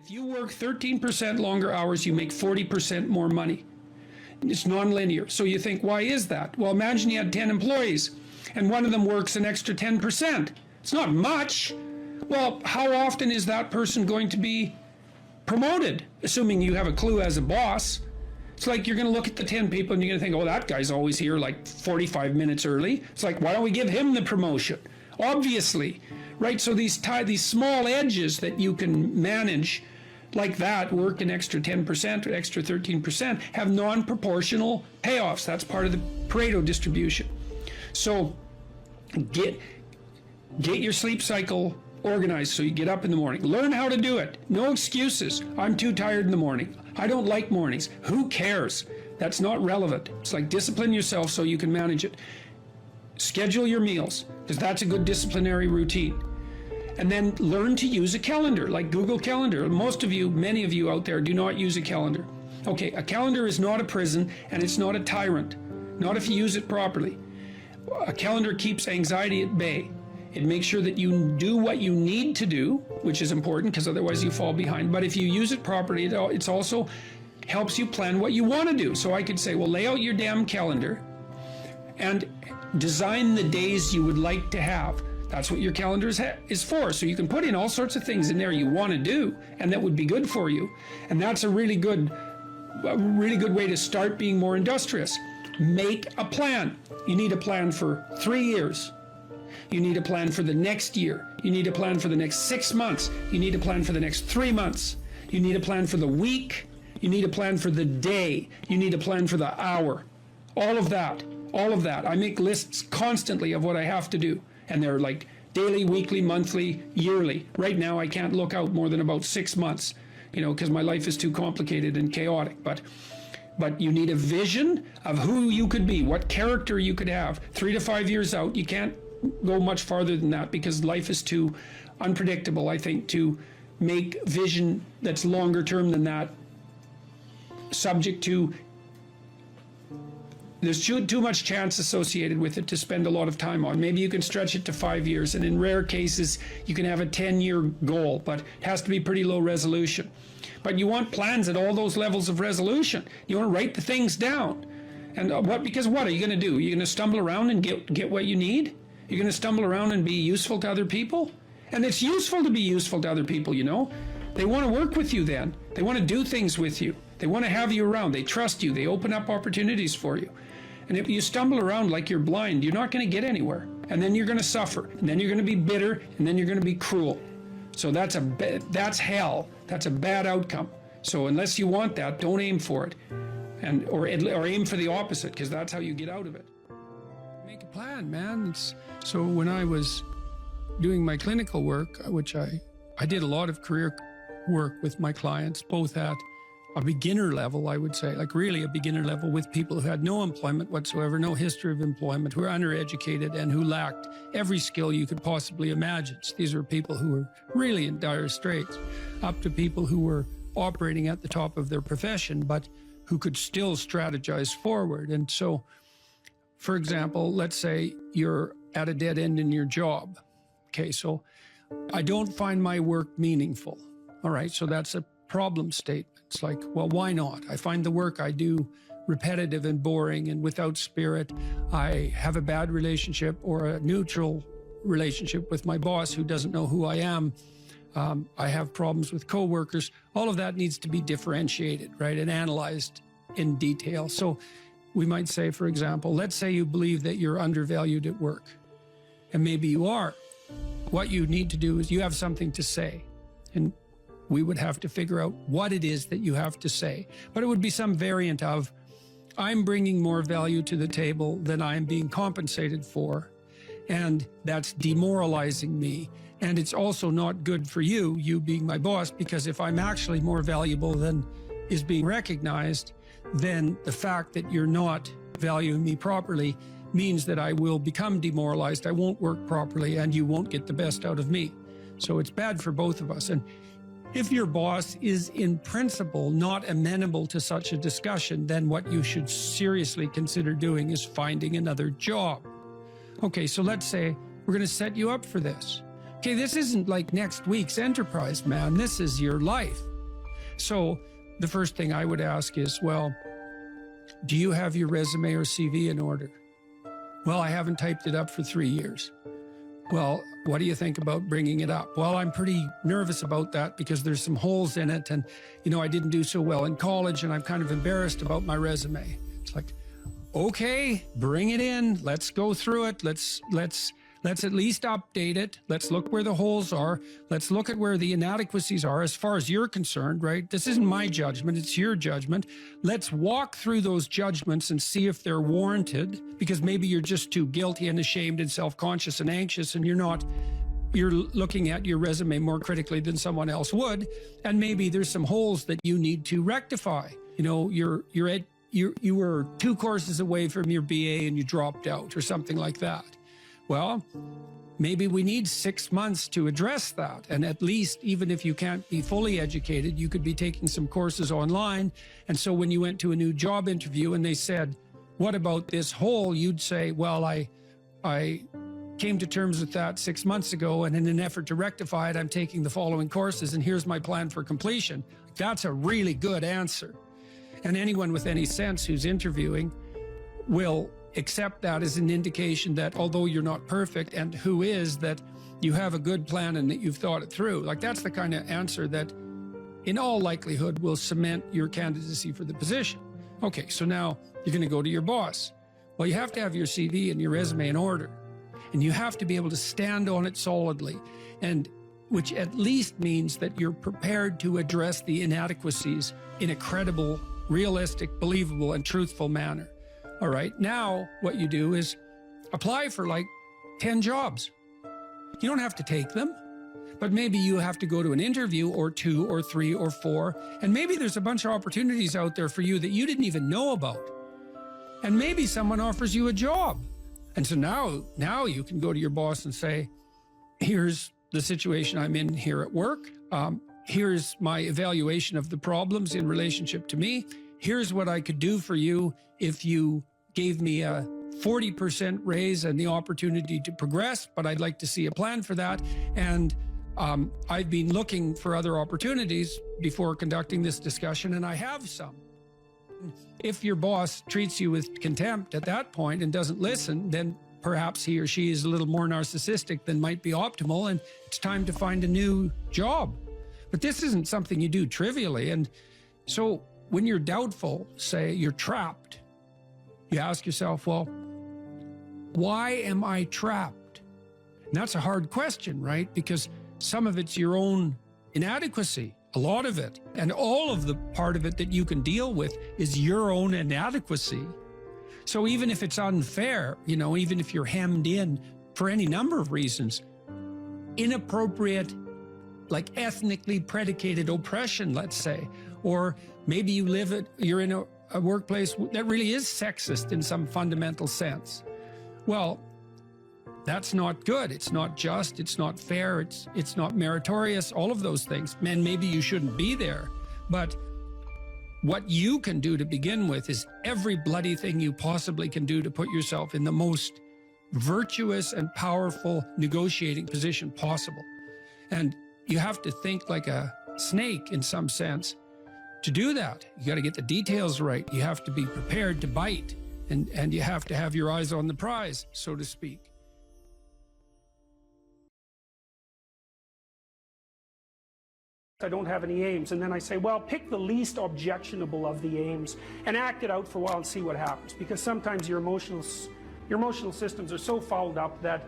If you work 13% longer hours, you make 40% more money. It's non-linear. So you think, why is that? Well, imagine you had 10 employees and one of them works an extra 10%. It's not much. Well, how often is that person going to be promoted? Assuming you have a clue as a boss. It's like you're going to look at the 10 people and you're going to think, oh, that guy's always here like 45 minutes early. It's like, why don't we give him the promotion? Obviously, right? So these small edges that you can manage like that, work an extra 10% or extra 13%, have non-proportional payoffs. That's part of the Pareto distribution. So get your sleep cycle organized so you get up in the morning. Learn how to do it. No excuses. I'm too tired in the morning. I don't like mornings. Who cares? That's not relevant. It's like discipline yourself so you can manage it. Schedule your meals, because that's a good disciplinary routine. And then learn to use a calendar, like Google Calendar. Most of you, many of you out there, do not use a calendar. Okay, a calendar is not a prison, and it's not a tyrant. Not if you use it properly. A calendar keeps anxiety at bay. It makes sure that you do what you need to do, which is important, because otherwise you fall behind. But if you use it properly, it also helps you plan what you want to do. So I could say, well, lay out your damn calendar and design the days you would like to have. That's what your calendar is for. So you can put in all sorts of things in there you want to do, and that would be good for you. And that's a really good way to start being more industrious. Make a plan. You need a plan for 3 years. You need a plan for the next year. You need a plan for the next 6 months. You need a plan for the next 3 months. You need a plan for the week. You need a plan for the day. You need a plan for the hour. All of that. I make lists constantly of what I have to do. And they're like daily, weekly, monthly, yearly. Right now, I can't look out more than about 6 months, because my life is too complicated and chaotic. But you need a vision of who you could be, what character you could have. 3 to 5 years out, you can't go much farther than that because life is too unpredictable, I think, to make vision that's longer term than that subject to. There's too much chance associated with it to spend a lot of time on. Maybe you can stretch it to 5 years, and in rare cases, you can have a 10-year goal, but it has to be pretty low resolution. But you want plans at all those levels of resolution. You want to write the things down. And because what are you going to do? You're going to stumble around and get what you need? You're going to stumble around and be useful to other people? And it's useful to be useful to other people, They want to work with you then. They want to do things with you. They want to have you around. They trust you. They open up opportunities for you. And if you stumble around like you're blind, you're not going to get anywhere. And then you're going to suffer. And then you're going to be bitter. And then you're going to be cruel. So that's hell. That's a bad outcome. So unless you want that, don't aim for it. Or aim for the opposite, because that's how you get out of it. Make a plan, man. So when I was doing my clinical work, which I did a lot of career work with my clients, both at a beginner level, I would say, like really a beginner level, with people who had no employment whatsoever, no history of employment, who were undereducated and who lacked every skill you could possibly imagine. So these were people who were really in dire straits, up to people who were operating at the top of their profession, but who could still strategize forward. And so, for example, let's say you're at a dead end in your job. Okay, so I don't find my work meaningful. All right, so that's a problem statement. It's like, well, why not? I find the work I do repetitive and boring and without spirit. I have a bad relationship or a neutral relationship with my boss who doesn't know who I am. I have problems with coworkers. All of that needs to be differentiated, right, and analyzed in detail. So we might say, for example, let's say you believe that you're undervalued at work, and maybe you are. What you need to do is you have something to say, and we would have to figure out what it is that you have to say. But it would be some variant of, I'm bringing more value to the table than I'm being compensated for, and that's demoralizing me. And it's also not good for you being my boss, because if I'm actually more valuable than is being recognized, then the fact that you're not valuing me properly means that I will become demoralized, I won't work properly, and you won't get the best out of me. So it's bad for both of us. And if your boss is in principle not amenable to such a discussion, then what you should seriously consider doing is finding another job. Okay, so let's say we're going to set you up for this. Okay, this isn't like next week's enterprise, man. This is your life. So the first thing I would ask is, well, do you have your resume or CV in order? Well, I haven't typed it up for 3 years. Well, what do you think about bringing it up? Well, I'm pretty nervous about that because there's some holes in it, and I didn't do so well in college, and I'm kind of embarrassed about my resume. It's like, okay, bring it in. Let's go through it. Let's at least update it. Let's look where the holes are. Let's look at where the inadequacies are as far as you're concerned, right? This isn't my judgment, it's your judgment. Let's walk through those judgments and see if they're warranted, because maybe you're just too guilty and ashamed and self-conscious and anxious, and you're looking at your resume more critically than someone else would, and maybe there's some holes that you need to rectify. You were 2 courses away from your BA and you dropped out or something like that. Well, maybe we need 6 months to address that. And at least, even if you can't be fully educated, you could be taking some courses online. And so when you went to a new job interview and they said, what about this hole? You'd say, well, I came to terms with that 6 months ago, and in an effort to rectify it, I'm taking the following courses, and here's my plan for completion. That's a really good answer. And anyone with any sense who's interviewing will accept that as an indication that although you're not perfect, and who is, that you have a good plan and that you've thought it through. Like, that's the kind of answer that in all likelihood will cement your candidacy for the position. Okay, so now you're going to go to your boss. Well, you have to have your CV and your resume in order, and you have to be able to stand on it solidly, and which at least means that you're prepared to address the inadequacies in a credible, realistic, believable, and truthful manner. All right, now what you do is apply for like 10 jobs. You don't have to take them, but maybe you have to go to an interview or 2 or 3 or 4, and maybe there's a bunch of opportunities out there for you that you didn't even know about. And maybe someone offers you a job. And so now you can go to your boss and say, here's the situation I'm in here at work. Here's my evaluation of the problems in relationship to me. Here's what I could do for you if you gave me a 40% raise and the opportunity to progress, but I'd like to see a plan for that. And I've been looking for other opportunities before conducting this discussion, and I have some. If your boss treats you with contempt at that point and doesn't listen, then perhaps he or she is a little more narcissistic than might be optimal, and it's time to find a new job. But this isn't something you do trivially. And so when you're doubtful, say you're trapped, you ask yourself, well, why am I trapped? And that's a hard question, right? Because some of it's your own inadequacy, a lot of it. And all of the part of it that you can deal with is your own inadequacy. So even if it's unfair, even if you're hemmed in for any number of reasons, inappropriate, like ethnically predicated oppression, let's say, or maybe you're in a workplace that really is sexist in some fundamental sense. Well, that's not good. It's not just, it's not fair, it's not meritorious, all of those things. And maybe you shouldn't be there. But what you can do to begin with is every bloody thing you possibly can do to put yourself in the most virtuous and powerful negotiating position possible. And you have to think like a snake in some sense to do that. You got to get the details right. You have to be prepared to bite, and you have to have your eyes on the prize, so to speak. I don't have any aims, and then I say, well, pick the least objectionable of the aims and act it out for a while and see what happens, because sometimes your emotional systems are so fouled up that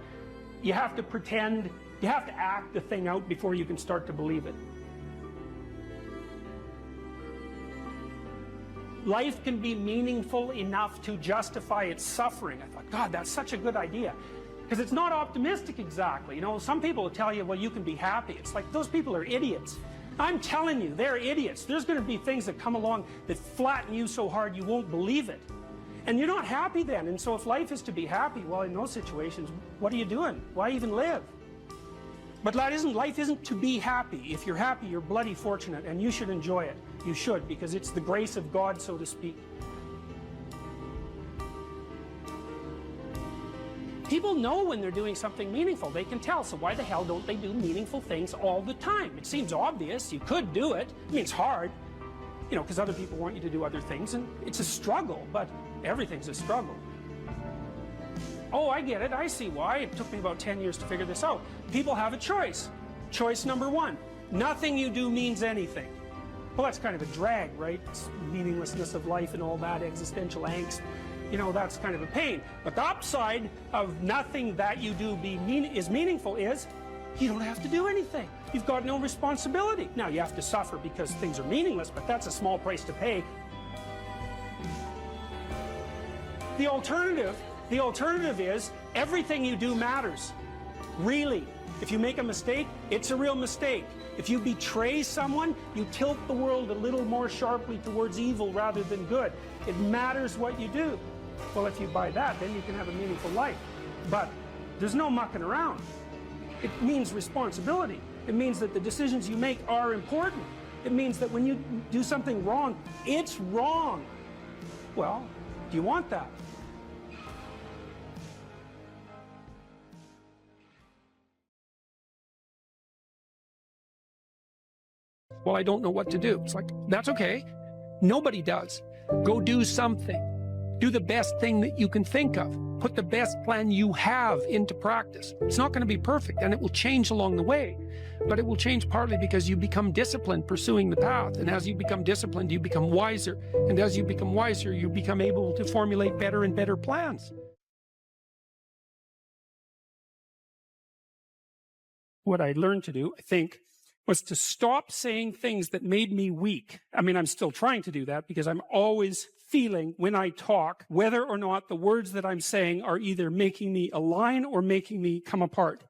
you have to pretend, you have to act the thing out before you can start to believe it. Life can be meaningful enough to justify its suffering. I thought, God, that's such a good idea. Because it's not optimistic exactly. Some people will tell you, well, you can be happy. It's like, those people are idiots. I'm telling you, they're idiots. There's going to be things that come along that flatten you so hard you won't believe it. And you're not happy then. And so if life is to be happy, well, in those situations, what are you doing? Why even live? But life isn't to be happy. If you're happy, you're bloody fortunate, and you should enjoy it. You should, because it's the grace of God, so to speak. People know when they're doing something meaningful. They can tell. So why the hell don't they do meaningful things all the time? It seems obvious. You could do it. I mean, it's hard, you know, because other people want you to do other things, and it's a struggle, but everything's a struggle. Oh, I get it. I see why. It took me about 10 years to figure this out. People have a choice. Choice number one, nothing you do means anything. Well, that's kind of a drag, right? It's meaninglessness of life and all that, existential angst. You know, that's kind of a pain. But the upside of nothing that you do is meaningful is you don't have to do anything. You've got no responsibility. Now, you have to suffer because things are meaningless, but that's a small price to pay. The alternative is everything you do matters. Really. If you make a mistake, it's a real mistake. If you betray someone, you tilt the world a little more sharply towards evil rather than good. It matters what you do. Well, if you buy that, then you can have a meaningful life. But there's no mucking around. It means responsibility. It means that the decisions you make are important. It means that when you do something wrong, it's wrong. Well, do you want that? Well, I don't know what to do. It's like, that's okay. Nobody does. Go do something. Do the best thing that you can think of. Put the best plan you have into practice. It's not going to be perfect, and it will change along the way. But it will change partly because you become disciplined pursuing the path. And as you become disciplined, you become wiser. And as you become wiser, you become able to formulate better and better plans. What I learned to do, I think, was to stop saying things that made me weak. I mean, I'm still trying to do that because I'm always feeling when I talk whether or not the words that I'm saying are either making me align or making me come apart.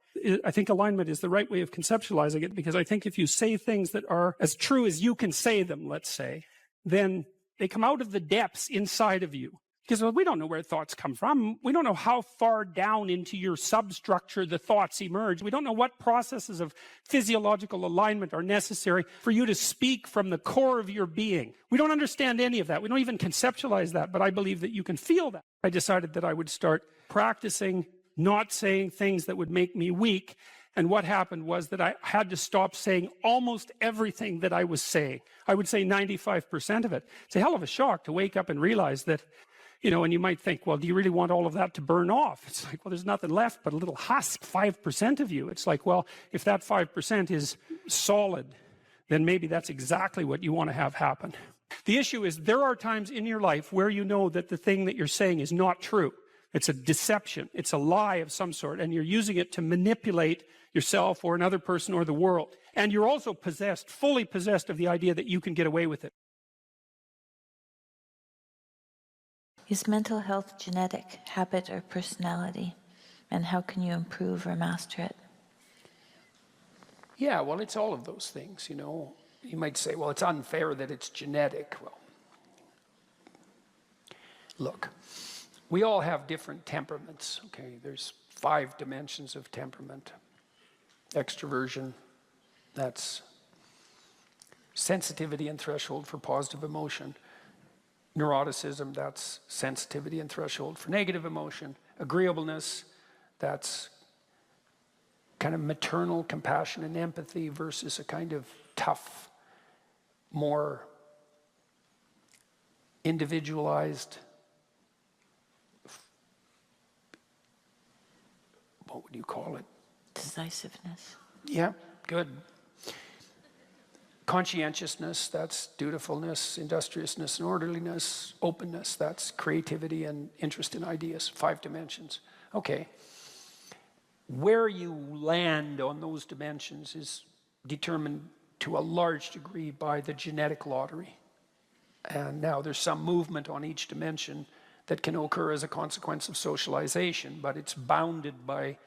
I think alignment is the right way of conceptualizing it, because I think if you say things that are as true as you can say them, let's say, then they come out of the depths inside of you. Because we don't know where thoughts come from. We don't know how far down into your substructure the thoughts emerge. We don't know what processes of physiological alignment are necessary for you to speak from the core of your being. We don't understand any of that. We don't even conceptualize that, but I believe that you can feel that. I decided that I would start practicing not saying things that would make me weak. And what happened was that I had to stop saying almost everything that I was saying. I would say 95% of it. It's a hell of a shock to wake up and realize that, you know, and you might think, well, do you really want all of that to burn off? It's like, well, there's nothing left but a little husk, 5% of you. It's like, well, if that 5% is solid, then maybe that's exactly what you want to have happen. The issue is there are times in your life where you know that the thing that you're saying is not true. It's a deception. It's a lie of some sort, and you're using it to manipulate yourself or another person or the world. And you're also possessed, fully possessed of the idea that you can get away with it. Is mental health genetic, habit, or personality? And how can you improve or master it? Yeah, well, it's all of those things, you know. You might say, well, it's unfair that it's genetic. Well, look, we all have different temperaments, okay? There's 5 dimensions of temperament. Extroversion, that's sensitivity and threshold for positive emotion. Neuroticism, that's sensitivity and threshold for negative emotion. Agreeableness, that's kind of maternal compassion and empathy versus a kind of tough, more individualized, what would you call it? Decisiveness. Yeah, good. Conscientiousness, that's dutifulness, industriousness and orderliness. Openness, that's creativity and interest in ideas. 5 dimensions. Okay. Where you land on those dimensions is determined to a large degree by the genetic lottery. And now there's some movement on each dimension that can occur as a consequence of socialization, but it's bounded by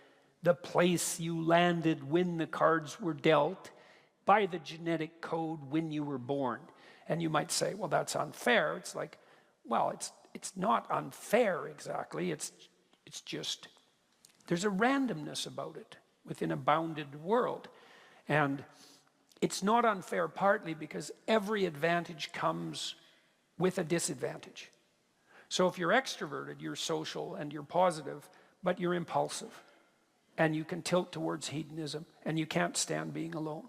the place you landed when the cards were dealt, by the genetic code when you were born. And you might say, well, that's unfair. It's like, well, it's not unfair exactly. It's just, there's a randomness about it within a bounded world. And it's not unfair partly because every advantage comes with a disadvantage. So if you're extroverted, you're social and you're positive, but you're impulsive. And you can tilt towards hedonism, and you can't stand being alone.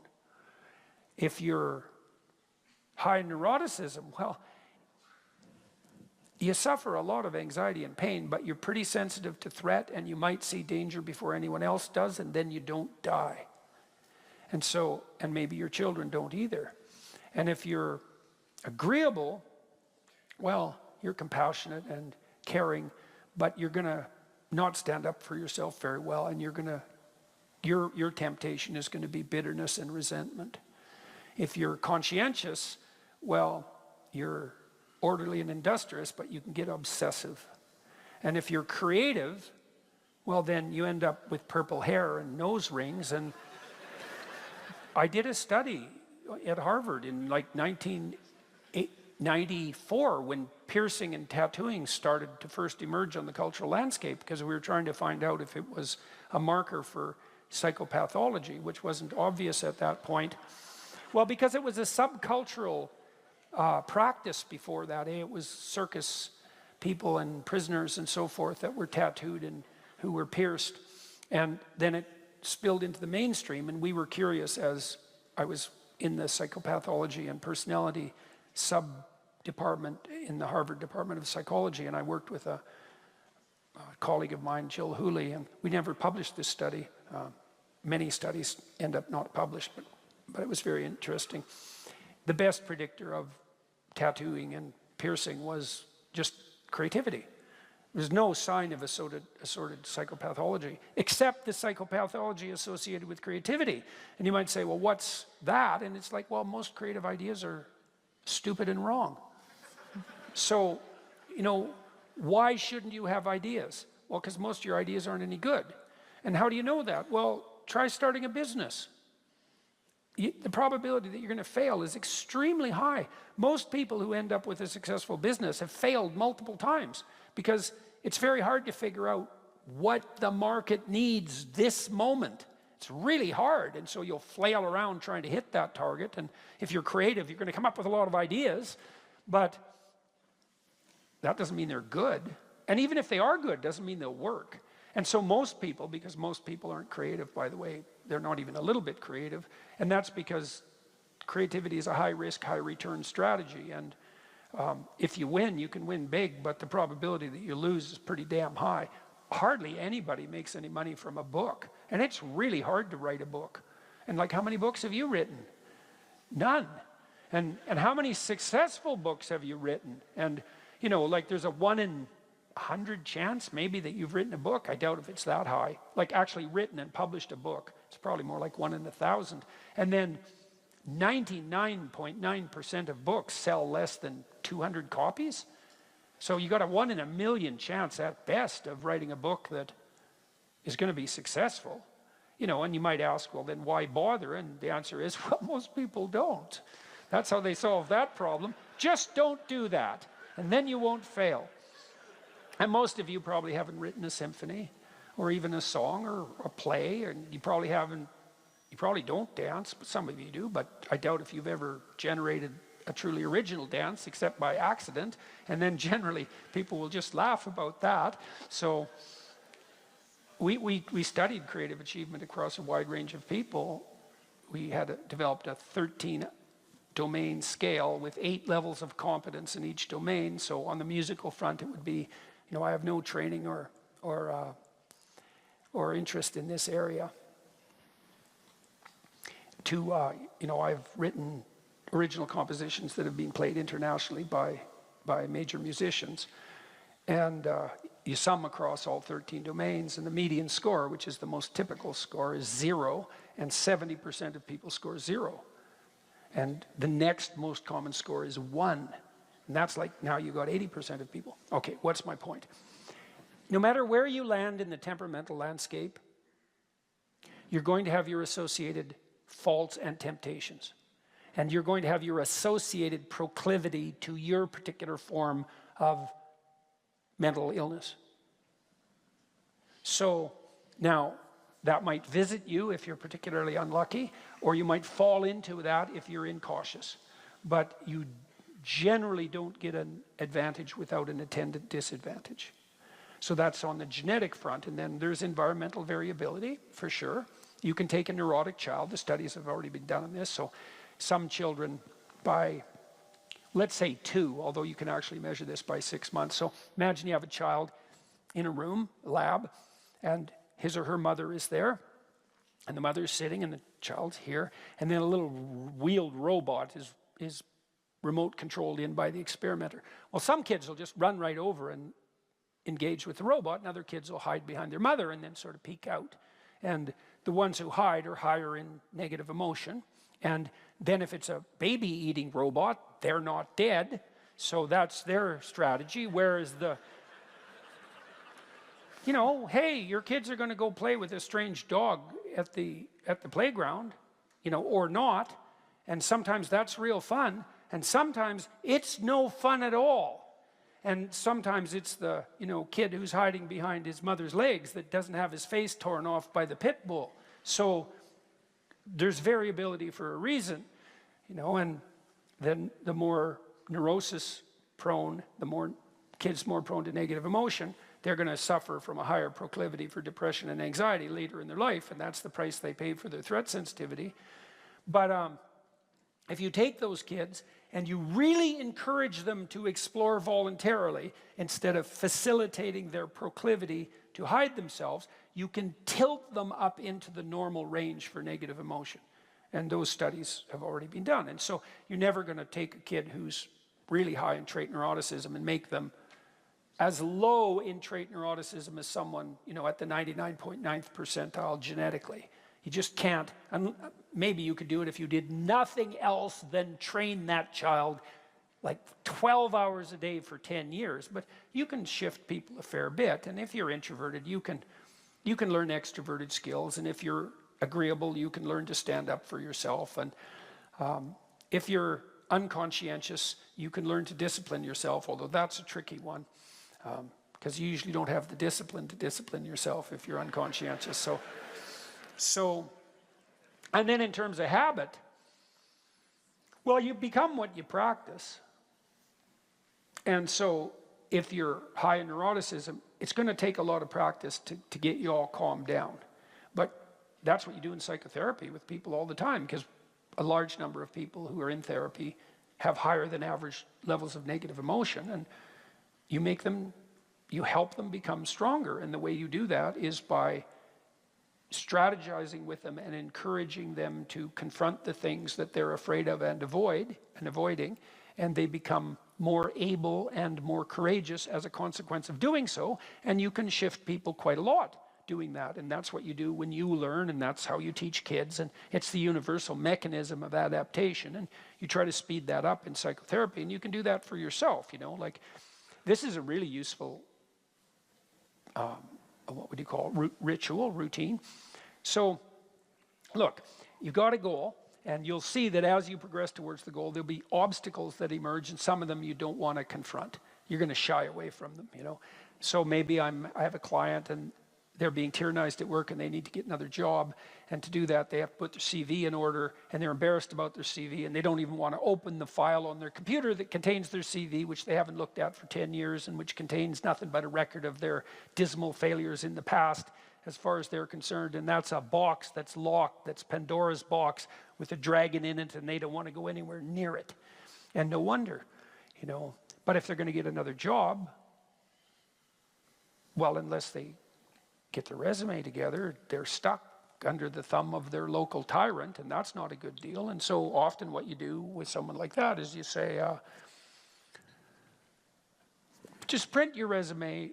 If you're high neuroticism, well, you suffer a lot of anxiety and pain, but you're pretty sensitive to threat, and you might see danger before anyone else does, and then you don't die. And so, and maybe your children don't either. And if you're agreeable, well, you're compassionate and caring, but you're going to not stand up for yourself very well, and your temptation is going to be bitterness and resentment. If you're conscientious, well, you're orderly and industrious, but you can get obsessive. And if you're creative, well, then you end up with purple hair and nose rings. And I did a study at Harvard in like 1994 when piercing and tattooing started to first emerge on the cultural landscape, because we were trying to find out if it was a marker for psychopathology, which wasn't obvious at that point. Well, because it was a subcultural practice before that. It was circus people and prisoners and so forth that were tattooed and who were pierced. And then it spilled into the mainstream, and we were curious, as I was in the psychopathology and personality sub-department in the Harvard Department of Psychology, and I worked with a colleague of mine, Jill Hooley, and we never published this study. Many studies end up not published, but it was very interesting. The best predictor of tattooing and piercing was just creativity. There's no sign of assorted psychopathology, except the psychopathology associated with creativity. And you might say, well, what's that? And it's like, well, most creative ideas are stupid and wrong. So, you know, why shouldn't you have ideas? Well, because most of your ideas aren't any good. And how do you know that? Well, try starting a business. The probability that you're going to fail is extremely high. Most people who end up with a successful business have failed multiple times, because it's very hard to figure out what the market needs this moment. It's really hard, and so you'll flail around trying to hit that target. And if you're creative, you're going to come up with a lot of ideas, but that doesn't mean they're good. And even if they are good, doesn't mean they'll work. And so most people, because most people aren't creative, by the way, they're not even a little bit creative, and that's because creativity is a high-risk, high-return strategy. And if you win, you can win big, but the probability that you lose is pretty damn high. Hardly anybody makes any money from a book, and it's really hard to write a book. And like, how many books have you written? None. And how many successful books have you written? And, you know, like, there's a 1 in 100 chance maybe that you've written a book. I doubt if it's that high. Like, actually written and published a book. It's probably more like 1 in 1,000. And then 99.9% of books sell less than 200 copies. So you got a 1 in a million chance at best of writing a book that is going to be successful. You know, and you might ask, well, then why bother? And the answer is, well, most people don't. That's how they solve that problem. Just don't do that, and then you won't fail. And most of you probably haven't written a symphony, or even a song, or a play, and you probably don't dance, but some of you do, but I doubt if you've ever generated a truly original dance, except by accident, and then generally people will just laugh about that. So we studied creative achievement across a wide range of people. We had developed a 13-domain scale with 8 levels of competence in each domain. So on the musical front, it would be, you know, I have no training or interest in this area. You know, I've written original compositions that have been played internationally by major musicians. And you sum across all 13 domains, and the median score, which is the most typical score, is 0, and 70% of people score 0. And the next most common score is 1. And that's like, now you got 80% of people. Okay, what's my point? No matter where you land in the temperamental landscape, you're going to have your associated faults and temptations. And you're going to have your associated proclivity to your particular form of mental illness. So now, that might visit you if you're particularly unlucky, or you might fall into that if you're incautious. But you generally don't get an advantage without an attendant disadvantage. So that's on the genetic front. And then there's environmental variability, for sure. You can take a neurotic child. The studies have already been done on this. So some children by, let's say 2, although you can actually measure this by 6 months. So imagine you have a child in a room, a lab, and his or her mother is there. And the mother is sitting and the child's here. And then a little wheeled robot is remote controlled in by the experimenter. Well, some kids will just run right over and engage with the robot, and other kids will hide behind their mother and then sort of peek out. And the ones who hide are higher in negative emotion. And then if it's a baby-eating robot, they're not dead. So that's their strategy. Whereas the, you know, hey, your kids are going to go play with a strange dog at the playground, you know, or not. And sometimes that's real fun. And sometimes it's no fun at all. And sometimes it's the, you know, kid who's hiding behind his mother's legs that doesn't have his face torn off by the pit bull. So there's variability for a reason, you know, and then the more neurosis prone, the more kids more prone to negative emotion, they're going to suffer from a higher proclivity for depression and anxiety later in their life, and that's the price they pay for their threat sensitivity. But if you take those kids and you really encourage them to explore voluntarily instead of facilitating their proclivity to hide themselves, you can tilt them up into the normal range for negative emotion. And those studies have already been done. And so you're never going to take a kid who's really high in trait neuroticism and make them as low in trait neuroticism as someone, you know, at the 99.9th percentile genetically. You just can't. And maybe you could do it if you did nothing else than train that child like 12 hours a day for 10 years. But you can shift people a fair bit. And if you're introverted, you can learn extroverted skills. And if you're agreeable, you can learn to stand up for yourself. And if you're unconscientious, you can learn to discipline yourself, although that's a tricky one. Because you usually don't have the discipline to discipline yourself if you're unconscientious. So, and then in terms of habit, well, you become what you practice. And so if you're high in neuroticism, it's going to take a lot of practice to get you all calmed down. But that's what you do in psychotherapy with people all the time, because a large number of people who are in therapy have higher than average levels of negative emotion, and you help them become stronger. And the way you do that is by strategizing with them and encouraging them to confront the things that they're afraid of and avoiding, and they become more able and more courageous as a consequence of doing so. And you can shift people quite a lot doing that, and that's what you do when you learn, and that's how you teach kids, and it's the universal mechanism of adaptation. And you try to speed that up in psychotherapy, and you can do that for yourself, you know, like this is a really useful what would you call it? Ritual, routine. So look, you got a goal, and you'll see that as you progress towards the goal, there'll be obstacles that emerge, and some of them you don't want to confront. You're going to shy away from them, you know. So maybe I have a client and they're being tyrannized at work and they need to get another job, and to do that they have to put their CV in order, and they're embarrassed about their CV, and they don't even want to open the file on their computer that contains their CV, which they haven't looked at for 10 years and which contains nothing but a record of their dismal failures in the past as far as they're concerned. And that's a box that's locked, that's Pandora's box with a dragon in it, and they don't want to go anywhere near it. And no wonder, you know. But if they're going to get another job, well, unless they get their resume together, they're stuck under the thumb of their local tyrant, and that's not a good deal. And so often what you do with someone like that is you say, just print your resume.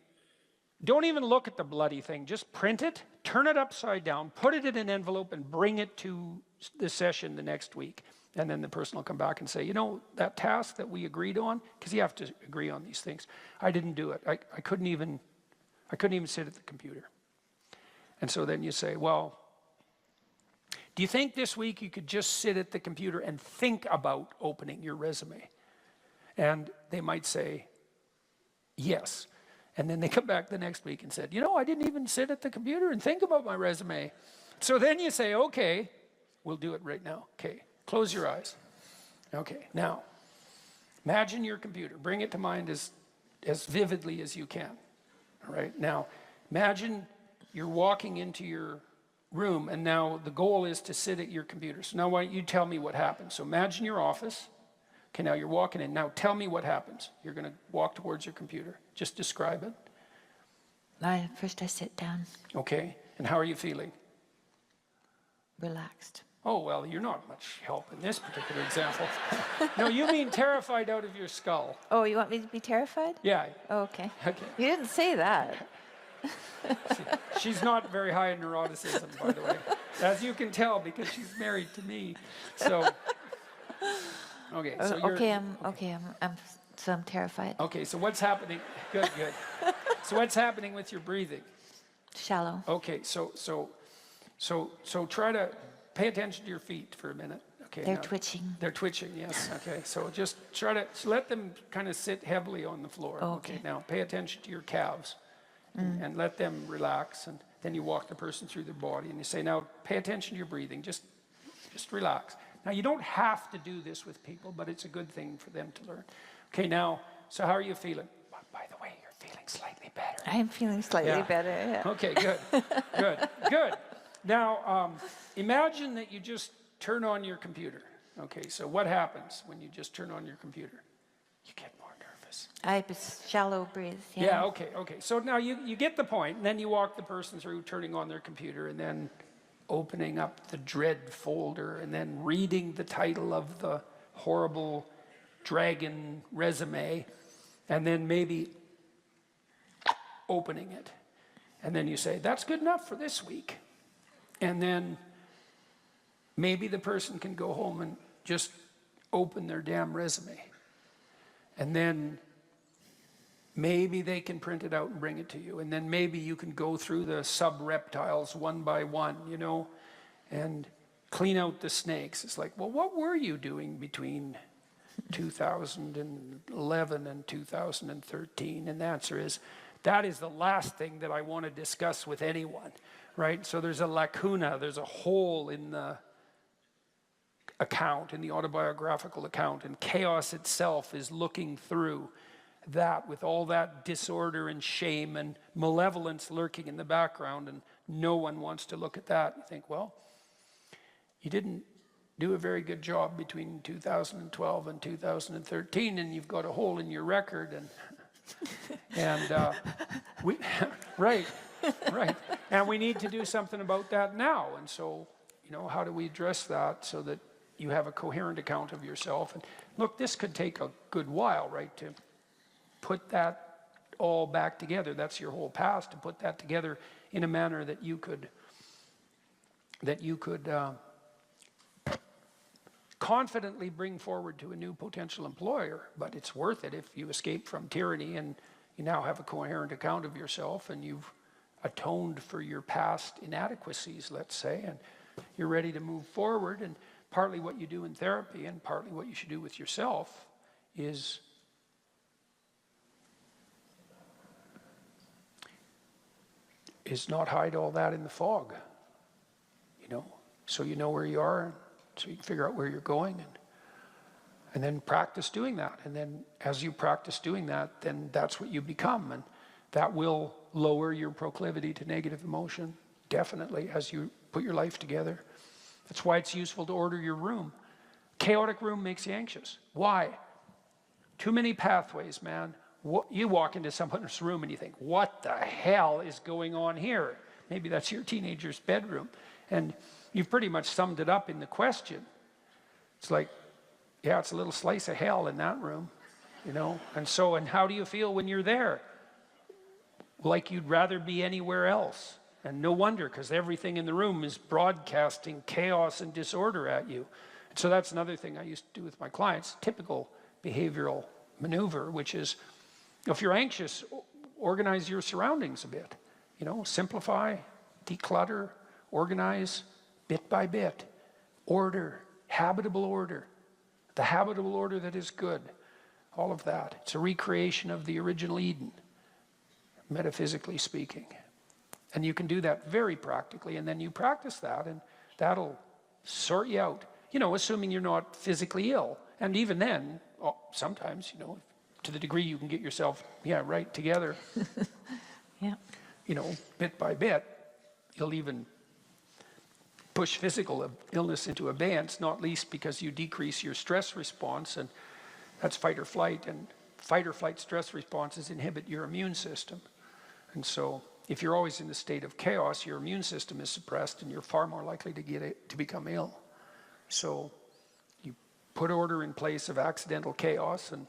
Don't even look at the bloody thing. Just print it, turn it upside down, put it in an envelope, and bring it to the session the next week. And then the person will come back and say, you know, that task that we agreed on, because you have to agree on these things, I didn't do it. I couldn't even sit at the computer. And so then you say, well, do you think this week you could just sit at the computer and think about opening your resume? And they might say, yes. And then they come back the next week and said, you know, I didn't even sit at the computer and think about my resume. So then you say, okay, we'll do it right now. Okay, close your eyes. Okay, now, imagine your computer. Bring it to mind as vividly as you can. All right, now imagine you're walking into your room, and now the goal is to sit at your computer. So now why don't you tell me what happens? So imagine your office. Okay, now you're walking in. Now tell me what happens. You're going to walk towards your computer. Just describe it. First I sit down, Okay, and how are you feeling? relaxed. Oh, well, you're not much help in this particular example. No, you mean terrified out of your skull. Oh, you want me to be terrified? Yeah. Oh, okay. Okay. You didn't say that. She's not very high in neuroticism, by the way, as you can tell because she's married to me. So, okay. So I'm terrified. Okay, so what's happening? Good, good. So what's happening with your breathing? Shallow. Okay, so try to pay attention to your feet for a minute. Okay. They're now, twitching. They're twitching, yes. Okay, so just try to let them kind of sit heavily on the floor. Okay. Now pay attention to your calves and let them relax, and then you walk the person through their body and you say, now pay attention to your breathing, just relax. Now you don't have to do this with people, but it's a good thing for them to learn. Okay, now, so how are you feeling? By the way, you're feeling slightly better. I am feeling slightly better, yeah. Okay, good, good. Now, imagine that you just turn on your computer. Okay, so what happens when you just turn on your computer? You get more nervous. I shallow breathe, yeah. Yeah, okay. So now you get the point, and then you walk the person through turning on their computer and then opening up the dread folder and then reading the title of the horrible dragon resume and then maybe opening it. And then you say, that's good enough for this week. And then maybe the person can go home and just open their damn resume. And then maybe they can print it out and bring it to you. And then maybe you can go through the sub-reptiles one by one, you know, and clean out the snakes. It's like, well, what were you doing between 2011 and 2013? And the answer is, that is the last thing that I want to discuss with anyone, right? So there's a lacuna, there's a hole in the account, in the autobiographical account, and chaos itself is looking through that with all that disorder and shame and malevolence lurking in the background, and no one wants to look at that. You think, well, you didn't do a very good job between 2012 and 2013, and you've got a hole in your record, and we right, and we need to do something about that now. And so, you know, how do we address that so that you have a coherent account of yourself? And look, this could take a good while, right, to put that all back together. That's your whole past, to put that together in a manner that you could confidently bring forward to a new potential employer. But it's worth it if you escape from tyranny and you now have a coherent account of yourself and you've atoned for your past inadequacies, let's say, and you're ready to move forward. And partly what you do in therapy and partly what you should do with yourself is not hide all that in the fog, you know, so you know where you are, and so you can figure out where you're going, and then practice doing that. And then as you practice doing that, then that's what you become, and that will lower your proclivity to negative emotion, definitely, as you put your life together. That's why it's useful to order your room. Chaotic room makes you anxious. Why? Too many pathways, man. You walk into someone's room and you think, what the hell is going on here? Maybe that's your teenager's bedroom. And you've pretty much summed it up in the question. It's like, yeah, it's a little slice of hell in that room, you know? And how do you feel when you're there? Like you'd rather be anywhere else. And no wonder, because everything in the room is broadcasting chaos and disorder at you. And so that's another thing I used to do with my clients, typical behavioral maneuver, which is, if you're anxious, organize your surroundings a bit. You know, simplify, declutter, organize bit by bit. Order, habitable order. The habitable order that is good. All of that. It's a recreation of the original Eden, metaphysically speaking. And you can do that very practically, and then you practice that, and that'll sort you out. You know, assuming you're not physically ill. And even then, sometimes, you know, to the degree you can get yourself, right together. Yeah. You know, bit by bit, you'll even push physical illness into abeyance, not least because you decrease your stress response, and that's fight or flight, and fight or flight stress responses inhibit your immune system. And so if you're always in the state of chaos, your immune system is suppressed and you're far more likely to become ill. So you put order in place of accidental chaos and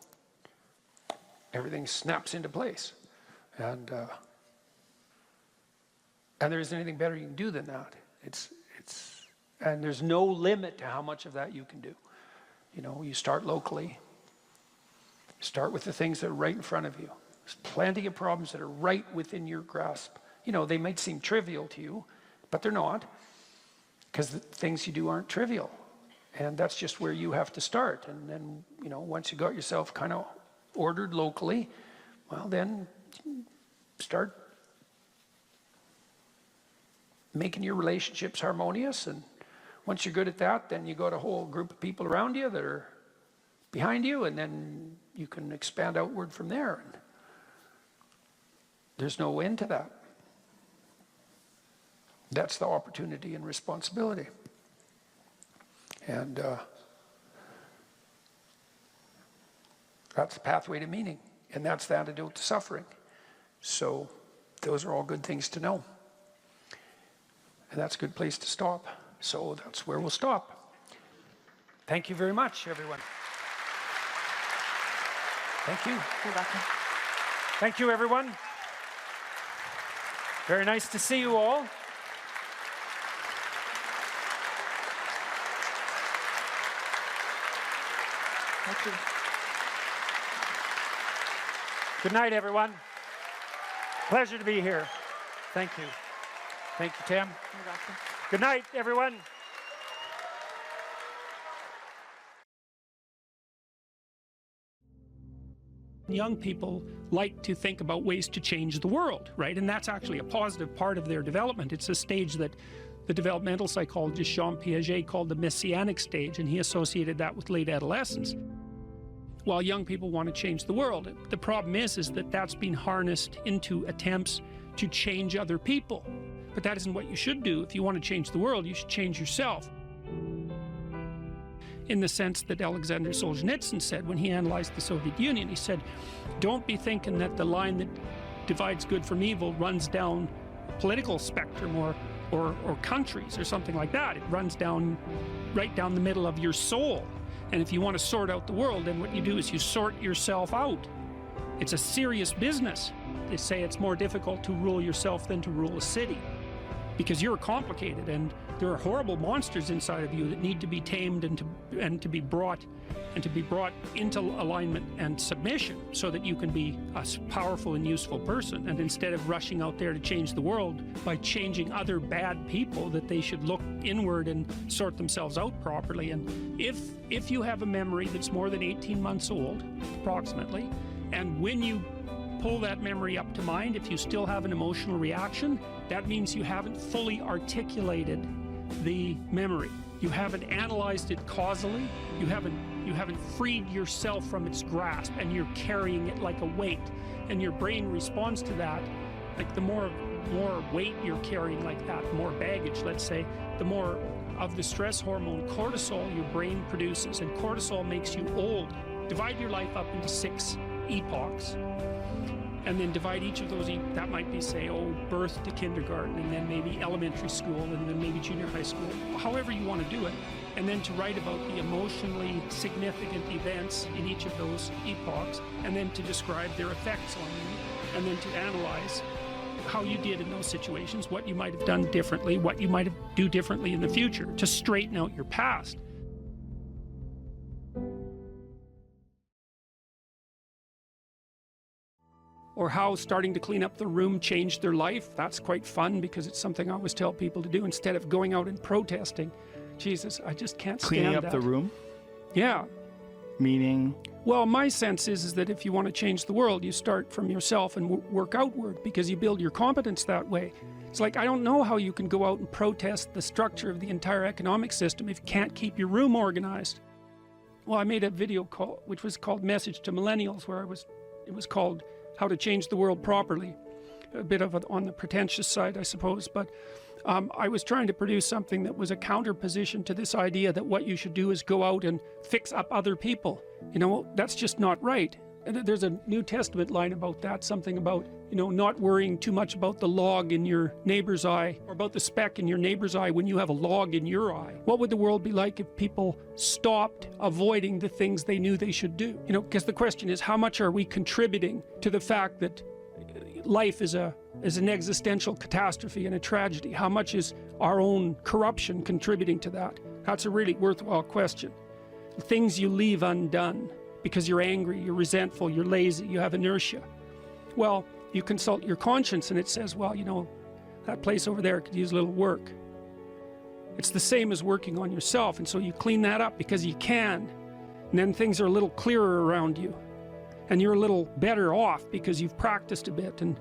everything snaps into place. And there isn't anything better you can do than that. And there's no limit to how much of that you can do. You know, you start locally. Start with the things that are right in front of you. There's plenty of problems that are right within your grasp. You know, they might seem trivial to you, but they're not, because the things you do aren't trivial. And that's just where you have to start. And then, you know, once you got yourself kind of ordered locally, well, then start making your relationships harmonious. And once you're good at that, then you got a whole group of people around you that are behind you, and then you can expand outward from there. And there's no end to that. That's the opportunity and responsibility. And that's the pathway to meaning. And that's the antidote to suffering. So those are all good things to know. And that's a good place to stop. So that's where we'll stop. Thank you very much, everyone. Thank you. You're welcome. Thank you, everyone. Very nice to see you all. Thank you. Good night, everyone. Pleasure to be here. Thank you. Thank you, Tim. You're welcome. Good night, everyone. Young people like to think about ways to change the world, right? And that's actually a positive part of their development. It's a stage that the developmental psychologist Jean Piaget called the messianic stage, and he associated that with late adolescence. While young people want to change the world, the problem is that that's been harnessed into attempts to change other people. But that isn't what you should do. If you want to change the world, you should change yourself. In the sense that Alexander Solzhenitsyn said when he analyzed the Soviet Union, he said, don't be thinking that the line that divides good from evil runs down political spectrum or countries or something like that. It runs down right down the middle of your soul. And if you want to sort out the world, then what you do is you sort yourself out. It's a serious business. They say it's more difficult to rule yourself than to rule a city, because you're complicated and there are horrible monsters inside of you that need to be tamed and to be brought into alignment and submission so that you can be a powerful and useful person. And instead of rushing out there to change the world by changing other bad people, that they should look inward and sort themselves out properly. And if you have a memory that's more than 18 months old, approximately, and when you pull that memory up to mind, if you still have an emotional reaction, that means you haven't fully articulated the memory. You haven't analyzed it causally. You haven't freed yourself from its grasp, and you're carrying it like a weight. And your brain responds to that. Like the more weight you're carrying like that, more baggage, let's say, the more of the stress hormone cortisol your brain produces. And cortisol makes you old. Divide your life up into 6 epochs. And then divide each of those, that might be, say, birth to kindergarten, and then maybe elementary school, and then maybe junior high school, however you want to do it. And then to write about the emotionally significant events in each of those epochs, and then to describe their effects on you, and then to analyze how you did in those situations, what you might have done differently, what you might do differently in the future, to straighten out your past. Or how starting to clean up the room changed their life. That's quite fun, because it's something I always tell people to do instead of going out and protesting. Jesus, I just can't stand Cleaning up that. the room? Yeah. Meaning? Well, my sense is that if you want to change the world, you start from yourself and work outward, because you build your competence that way. It's like, I don't know how you can go out and protest the structure of the entire economic system if you can't keep your room organized. Well, I made a video call, which was called Message to Millennials, where it was called How to Change the World Properly. a bit of on the pretentious side, I suppose, but I was trying to produce something that was a counterposition to this idea that what you should do is go out and fix up other people. You know, that's just not right. And there's a New Testament line about that, something about, you know, not worrying too much about the log in your neighbor's eye, or about the speck in your neighbor's eye when you have a log in your eye. What would the world be like if people stopped avoiding the things they knew they should do? You know, because the question is, how much are we contributing to the fact that life is an existential catastrophe and a tragedy? How much is our own corruption contributing to that? That's a really worthwhile question. The things you leave undone because you're angry, you're resentful, you're lazy, you have inertia. Well, you consult your conscience and it says, well, you know, that place over there could use a little work. It's the same as working on yourself, and so you clean that up because you can. And then things are a little clearer around you. And you're a little better off because you've practiced a bit, and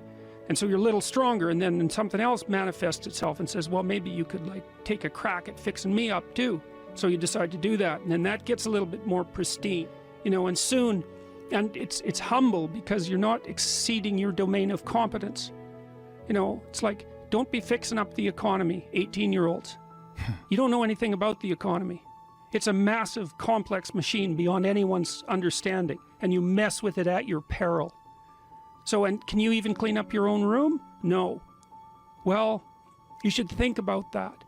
so you're a little stronger, and then something else manifests itself and says, well, maybe you could like take a crack at fixing me up too. So you decide to do that, and then that gets a little bit more pristine. You know, and soon, and it's humble because you're not exceeding your domain of competence. You know, it's like, don't be fixing up the economy, 18-year-olds. You don't know anything about the economy. It's a massive, complex machine beyond anyone's understanding, and you mess with it at your peril. So, and can you even clean up your own room? No. Well, you should think about that.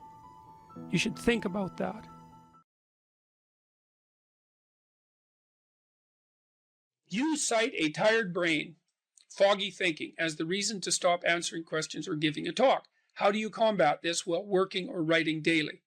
You should think about that. You cite a tired brain, foggy thinking, as the reason to stop answering questions or giving a talk. How do you combat this while working or writing daily?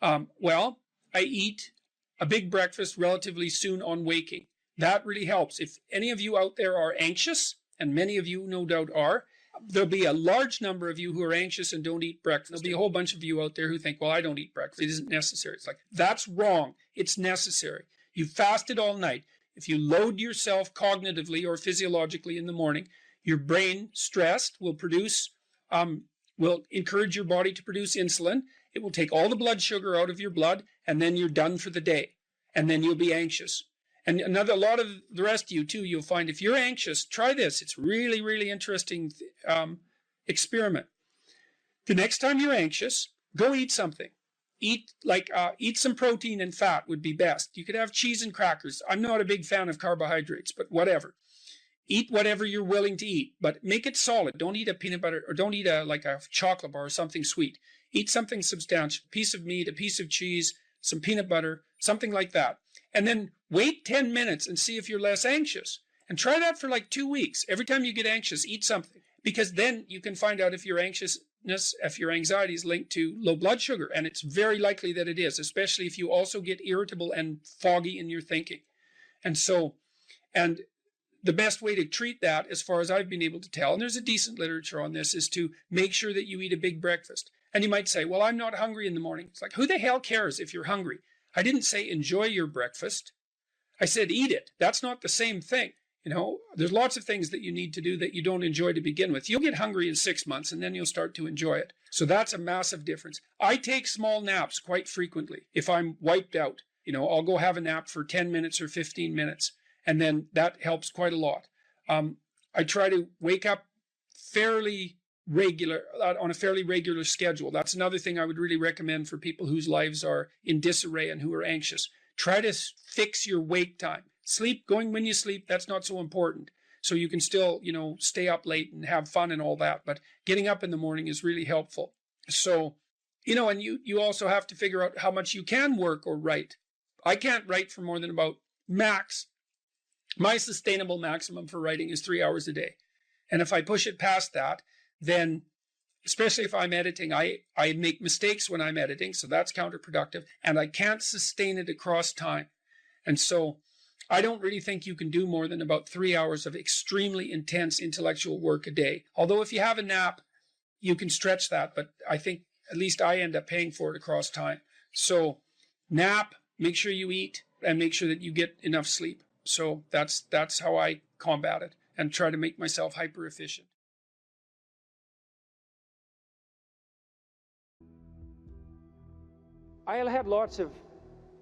Well, I eat a big breakfast relatively soon on waking. That really helps. If any of you out there are anxious, and many of you no doubt are, there'll be a large number of you who are anxious and don't eat breakfast. There'll be a whole bunch of you out there who think, well, I don't eat breakfast. It isn't necessary. It's like, that's wrong. It's necessary. You fasted all night. If you load yourself cognitively or physiologically in the morning, your brain, stressed, will encourage your body to produce insulin. It will take all the blood sugar out of your blood, and then you're done for the day. And then you'll be anxious. And a lot of the rest of you too, you'll find if you're anxious, try this. It's really, really interesting experiment. The next time you're anxious, go eat something. Eat some protein and fat would be best. You could have cheese and crackers. I'm not a big fan of carbohydrates, but whatever. Eat whatever you're willing to eat, but make it solid. Don't eat a peanut butter, or don't eat a chocolate bar or something sweet. Eat something substantial, a piece of meat, a piece of cheese, some peanut butter, something like that. And then wait 10 minutes and see if you're less anxious. And try that for like 2 weeks. Every time you get anxious, eat something. Because then you can find out if your anxiety is linked to low blood sugar. And it's very likely that it is, especially if you also get irritable and foggy in your thinking. And the best way to treat that, as far as I've been able to tell, and there's a decent literature on this, is to make sure that you eat a big breakfast. And you might say, well, I'm not hungry in the morning. It's like, who the hell cares if you're hungry? I didn't say enjoy your breakfast. I said eat it. That's not the same thing. You know, there's lots of things that you need to do that you don't enjoy to begin with. You'll get hungry in 6 months, and then you'll start to enjoy it. So that's a massive difference. I take small naps quite frequently. If I'm wiped out, you know, I'll go have a nap for 10 minutes or 15 minutes. And then that helps quite a lot. I try to wake up on a fairly regular schedule. That's another thing I would really recommend for people whose lives are in disarray and who are anxious. Try to fix your wake time. Going when you sleep, that's not so important. So you can still, you know, stay up late and have fun and all that. But getting up in the morning is really helpful. So, you know, and you also have to figure out how much you can work or write. I can't write for more than about my sustainable maximum for writing is 3 hours a day. And if I push it past that, then, especially if I'm editing, I make mistakes when I'm editing, so that's counterproductive, and I can't sustain it across time. And so I don't really think you can do more than about 3 hours of extremely intense intellectual work a day. Although if you have a nap, you can stretch that, but I think at least I end up paying for it across time. So nap, make sure you eat, and make sure that you get enough sleep. So that's how I combat it and try to make myself hyper efficient. I'll have lots of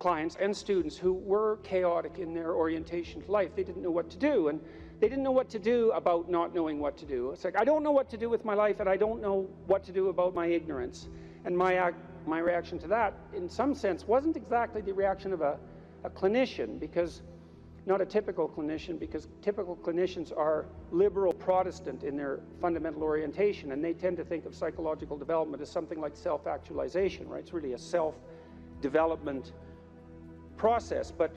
clients and students who were chaotic in their orientation to life. They didn't know what to do, and they didn't know what to do about not knowing what to do. It's like, I don't know what to do with my life, and I don't know what to do about my ignorance. And my reaction to that, in some sense, wasn't exactly the reaction of a clinician, because not a typical clinician, because typical clinicians are liberal Protestant in their fundamental orientation, and they tend to think of psychological development as something like self-actualization, right? It's really a self-development process. But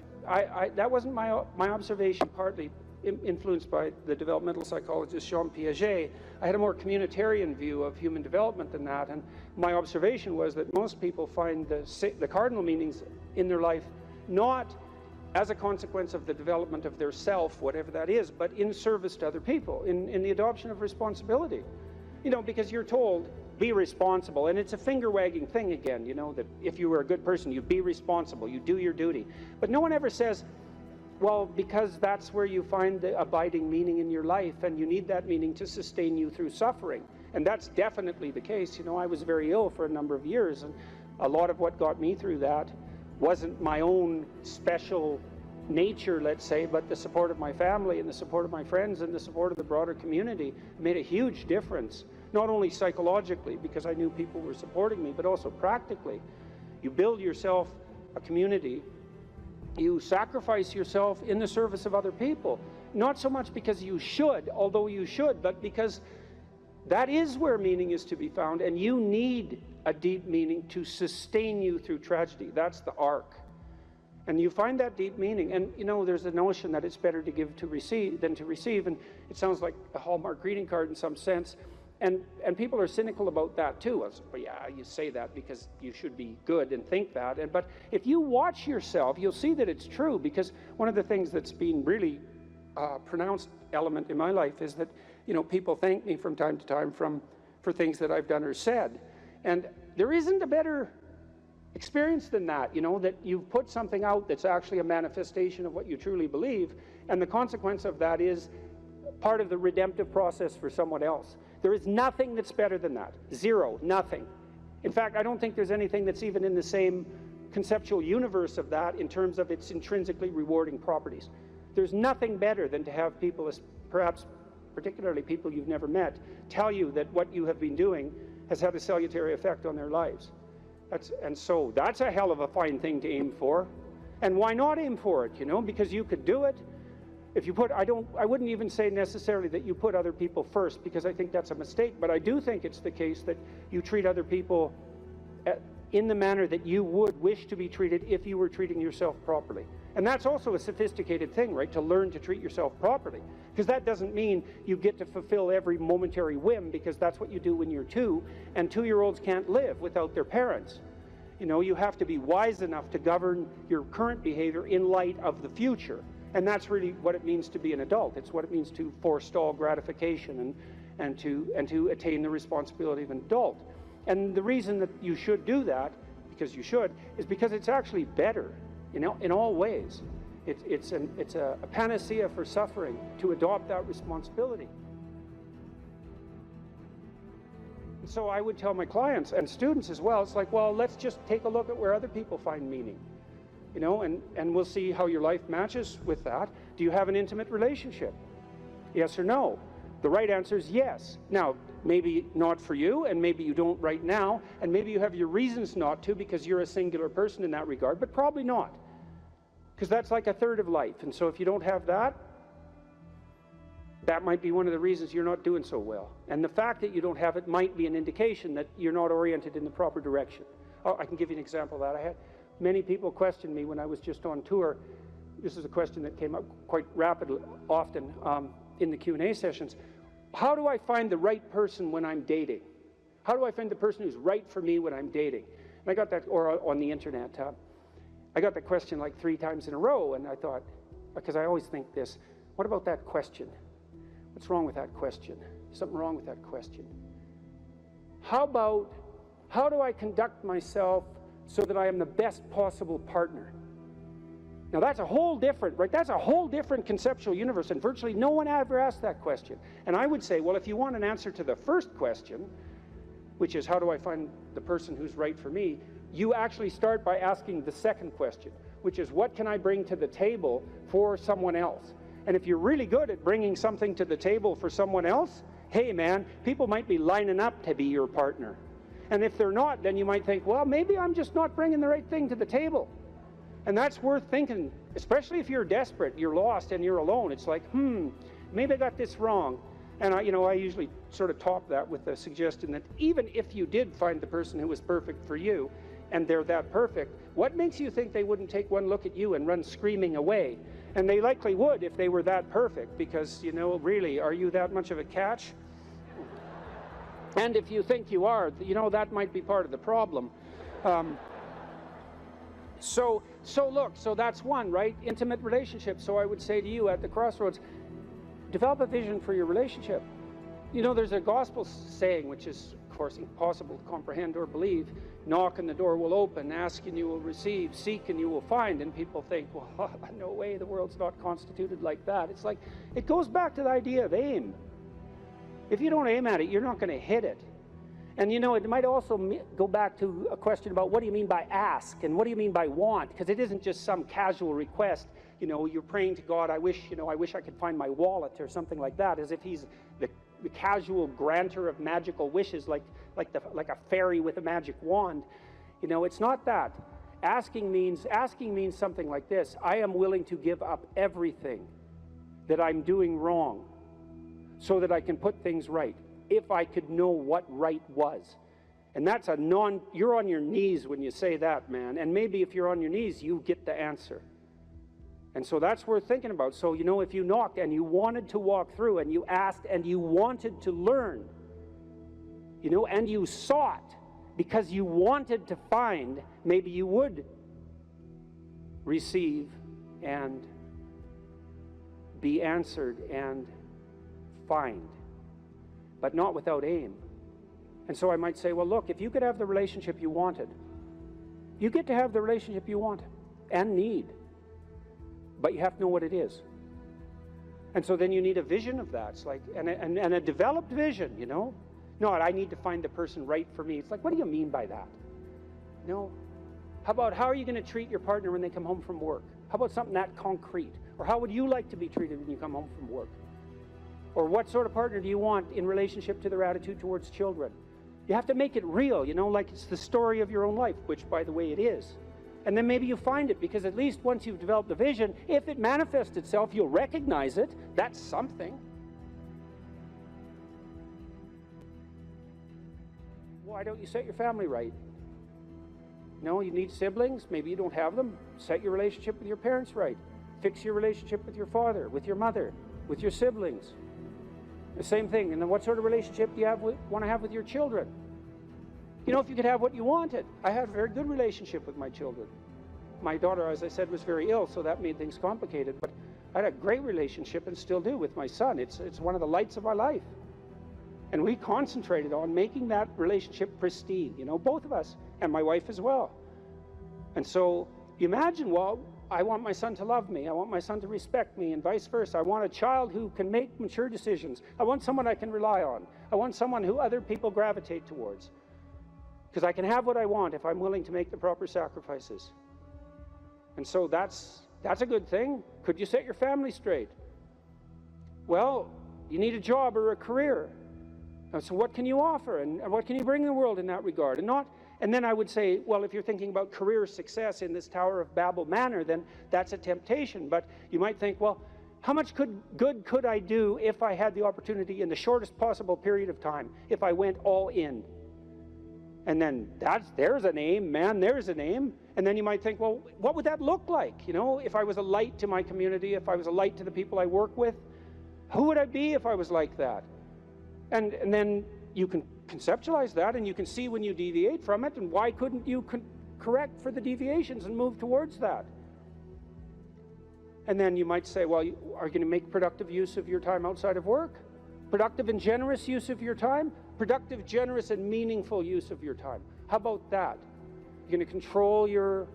that wasn't my observation, partly influenced by the developmental psychologist Jean Piaget. I had a more communitarian view of human development than that, and my observation was that most people find the cardinal meanings in their life not as a consequence of the development of their self, whatever that is, but in service to other people, in the adoption of responsibility. You know, because you're told, be responsible, and it's a finger-wagging thing again, you know, that if you were a good person, you be responsible, you do your duty. But no one ever says, well, because that's where you find the abiding meaning in your life, and you need that meaning to sustain you through suffering. And that's definitely the case. You know, I was very ill for a number of years, and a lot of what got me through that wasn't my own special nature, let's say, but the support of my family and the support of my friends and the support of the broader community made a huge difference, not only psychologically, because I knew people were supporting me, but also practically. You build yourself a community, you sacrifice yourself in the service of other people, not so much because you should, although you should, but because that is where meaning is to be found, and you need a deep meaning to sustain you through tragedy. That's the arc. And you find that deep meaning, and you know, there's a notion that it's better to give to receive than to receive, and it sounds like a Hallmark greeting card in some sense, and people are cynical about that too. Well, yeah, you say that because you should be good and think that, but if you watch yourself, you'll see that it's true, because one of the things that's been really pronounced element in my life is that, you know, people thank me from time to time for things that I've done or said, and there isn't a better experience than that, you know, that you've put something out that's actually a manifestation of what you truly believe, and the consequence of that is part of the redemptive process for someone else. There is nothing that's better than that. Zero, nothing. In fact, I don't think there's anything that's even in the same conceptual universe of that in terms of its intrinsically rewarding properties. There's nothing better than to have people, perhaps particularly people you've never met, tell you that what you have been doing has had a salutary effect on their lives. And so that's a hell of a fine thing to aim for. And why not aim for it, you know? Because you could do it. If you put, I wouldn't even say necessarily that you put other people first, because I think that's a mistake, but I do think it's the case that you treat other people in the manner that you would wish to be treated if you were treating yourself properly. And that's also a sophisticated thing, right? To learn to treat yourself properly. Because that doesn't mean you get to fulfill every momentary whim, because that's what you do when you're 2, and 2-year-olds can't live without their parents. You know, you have to be wise enough to govern your current behavior in light of the future. And that's really what it means to be an adult. It's what it means to forestall gratification and to attain the responsibility of an adult. And the reason that you should do that, because you should, is because it's actually better, you know, in all ways. It's a panacea for suffering to adopt that responsibility. And so I would tell my clients and students as well, it's like, well, let's just take a look at where other people find meaning, you know, and we'll see how your life matches with that. Do you have an intimate relationship? Yes or no? The right answer is yes. Now, maybe not for you, and maybe you don't right now, and maybe you have your reasons not to because you're a singular person in that regard, but probably not. Because that's like a third of life. And so if you don't have that, that might be one of the reasons you're not doing so well. And the fact that you don't have it might be an indication that you're not oriented in the proper direction. Oh, I can give you an example of that. I had many people question me when I was just on tour. This is a question that came up quite rapidly, often in the Q&A sessions. How do I find the right person when I'm dating? How do I find the person who's right for me when I'm dating? And I got that, or on the internet. I got that question like 3 times in a row, and I thought, because I always think this, what about that question? What's wrong with that question? Something wrong with that question. How about, how do I conduct myself so that I am the best possible partner? Now that's a whole different, right? That's a whole different conceptual universe, and virtually no one ever asked that question. And I would say, well, if you want an answer to the first question, which is how do I find the person who's right for me, you actually start by asking the second question, which is, what can I bring to the table for someone else? And if you're really good at bringing something to the table for someone else, hey man, people might be lining up to be your partner. And if they're not, then you might think, well, maybe I'm just not bringing the right thing to the table. And that's worth thinking, especially if you're desperate, you're lost, and you're alone. It's like, maybe I got this wrong. And I usually sort of top that with the suggestion that even if you did find the person who was perfect for you, and they're that perfect, what makes you think they wouldn't take one look at you and run screaming away? And they likely would if they were that perfect, because, really, are you that much of a catch? And if you think you are, that might be part of the problem. So that's one, right? Intimate relationship. So I would say to you at the crossroads, develop a vision for your relationship. There's a gospel saying, which is, of course, impossible to comprehend or believe. Knock and the door will open, ask and you will receive, seek and you will find. And people think, well, no way, the world's not constituted like that. It's like, it goes back to the idea of aim. If you don't aim at it, you're not going to hit it. And it might also go back to a question about, what do you mean by ask, and what do you mean by want? Because it isn't just some casual request. You're praying to God, I wish I could find my wallet, or something like that, as if he's the casual granter of magical wishes, like a fairy with a magic wand. It's not that. Asking means something like this: I am willing to give up everything that I'm doing wrong so that I can put things right, if I could know what right was. And that's you're on your knees when you say that, man. And maybe if you're on your knees, you get the answer. And so that's worth thinking about. So, if you knocked and you wanted to walk through, and you asked and you wanted to learn, and you sought because you wanted to find, maybe you would receive and be answered and find, but not without aim. And so I might say, well, look, if you could have the relationship you wanted, you get to have the relationship you want and need, but you have to know what it is. And so then you need a vision of that. It's like, and a developed vision, Not, I need to find the person right for me. It's like, what do you mean by that? How are you going to treat your partner when they come home from work? How about something that concrete? Or how would you like to be treated when you come home from work? Or what sort of partner do you want in relationship to their attitude towards children? You have to make it real, like it's the story of your own life, which, by the way, it is. And then maybe you find it, because at least once you've developed the vision, if it manifests itself, you'll recognize it. That's something. Why don't you set your family right? No, you need siblings. Maybe you don't have them. Set your relationship with your parents right. Fix your relationship with your father, with your mother, with your siblings. The same thing. And then what sort of relationship do you want to have with your children? If you could have what you wanted. I had a very good relationship with my children. My daughter, as I said, was very ill, so that made things complicated. But I had a great relationship, and still do, with my son. It's one of the lights of my life. And we concentrated on making that relationship pristine, both of us, and my wife as well. And so imagine, well, I want my son to love me. I want my son to respect me, and vice versa. I want a child who can make mature decisions. I want someone I can rely on. I want someone who other people gravitate towards. Because I can have what I want if I'm willing to make the proper sacrifices. And so that's a good thing. Could you set your family straight? Well, you need a job or a career. So what can you offer, and what can you bring the world in that regard? And then I would say, well, if you're thinking about career success in this Tower of Babel manner, then that's a temptation. But you might think, well, how much good could I do if I had the opportunity in the shortest possible period of time, if I went all in? And then there's an aim, man, there's an aim. And then you might think, well, what would that look like? If I was a light to my community, if I was a light to the people I work with, who would I be if I was like that? And then you can conceptualize that, and you can see when you deviate from it, and why couldn't you correct for the deviations and move towards that? And then you might say, well, are you going to make productive use of your time outside of work? Productive and generous use of your time? Productive, generous, and meaningful use of your time. How about that? You're going to control your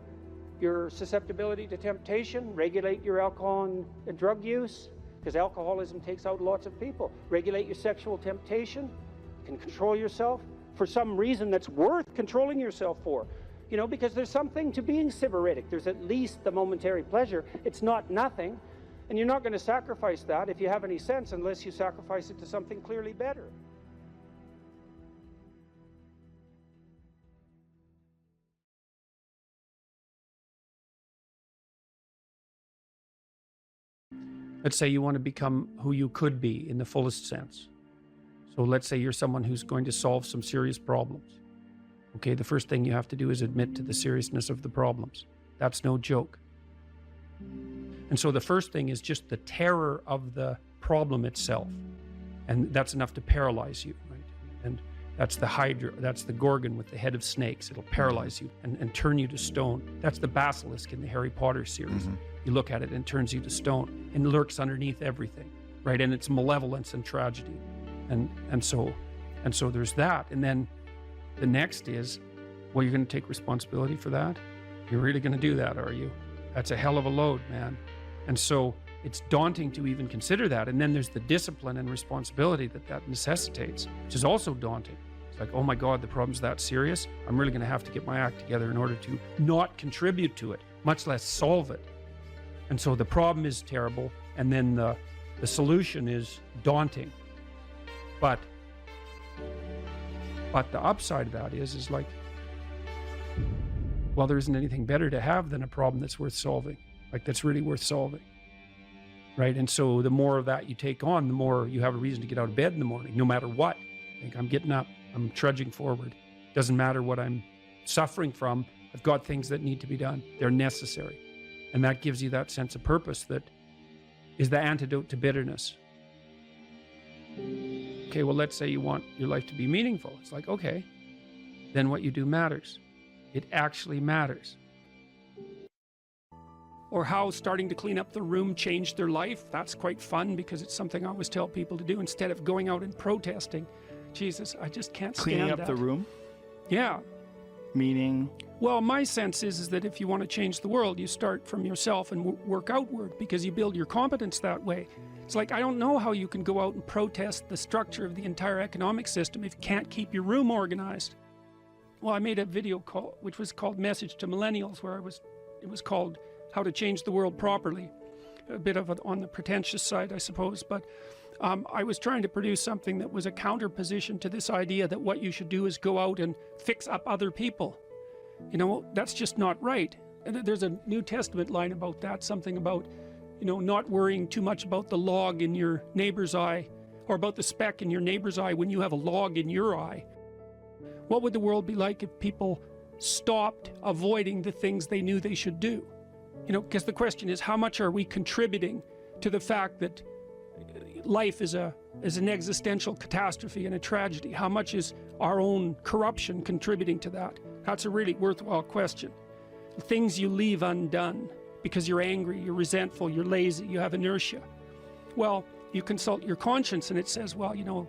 susceptibility to temptation, regulate your alcohol and drug use, because alcoholism takes out lots of people. Regulate your sexual temptation. You can control yourself for some reason that's worth controlling yourself for. You know, because there's something to being sybaritic. There's at least the momentary pleasure. It's not nothing. And you're not going to sacrifice that, if you have any sense, unless you sacrifice it to something clearly better. Let's say you want to become who you could be in the fullest sense. So let's say you're someone who's going to solve some serious problems. Okay, the first thing you have to do is admit to the seriousness of the problems. That's no joke. And so the first thing is just the terror of the problem itself. And that's enough to paralyze you, right? And that's the Hydra, that's the Gorgon with the head of snakes. It'll paralyze you and turn you to stone. That's the basilisk in the Harry Potter series. You look at it and it turns you to stone and lurks underneath everything, right? And it's malevolence and tragedy. And so there's that. And then the next is, well, you're going to take responsibility for that? You're really going to do that, are you? That's a hell of a load, man. And so it's daunting to even consider that. And then there's the discipline and responsibility that necessitates, which is also daunting. It's like, oh my God, the problem's that serious. I'm really going to have to get my act together in order to not contribute to it, much less solve it. And so the problem is terrible. And then the solution is daunting. But the upside of that is like, well, there isn't anything better to have than a problem that's worth solving, like that's really worth solving, right? And so the more of that you take on, the more you have a reason to get out of bed in the morning, no matter what. Like, I'm getting up, I'm trudging forward. Doesn't matter what I'm suffering from. I've got things that need to be done. They're necessary. And that gives you that sense of purpose that is the antidote to bitterness. Okay, well, let's say you want your life to be meaningful. It's like, okay, then what you do matters. It actually matters. Or how starting to clean up the room changed their life. That's quite fun because it's something I always tell people to do instead of going out and protesting. Jesus, I just can't stand that. Cleaning up the room? Yeah. Meaning? Well, my sense is that if you want to change the world, you start from yourself and work outward because you build your competence that way. It's like, I don't know how you can go out and protest the structure of the entire economic system if you can't keep your room organized. Well, I made a video call, which was called Message to Millennials, where it was called How to Change the World Properly. A bit of it on the pretentious side, I suppose, but I was trying to produce something that was a counterposition to this idea that what you should do is go out and fix up other people. You know, that's just not right. And there's a New Testament line about that, something about, you know, not worrying too much about the log in your neighbor's eye, or about the speck in your neighbor's eye when you have a log in your eye. What would the world be like if people stopped avoiding the things they knew they should do? You know, because the question is, how much are we contributing to the fact that life is an existential catastrophe and a tragedy? How much is our own corruption contributing to that? That's a really worthwhile question. The things you leave undone because you're angry, you're resentful, you're lazy, you have inertia. Well, you consult your conscience and it says, well, you know,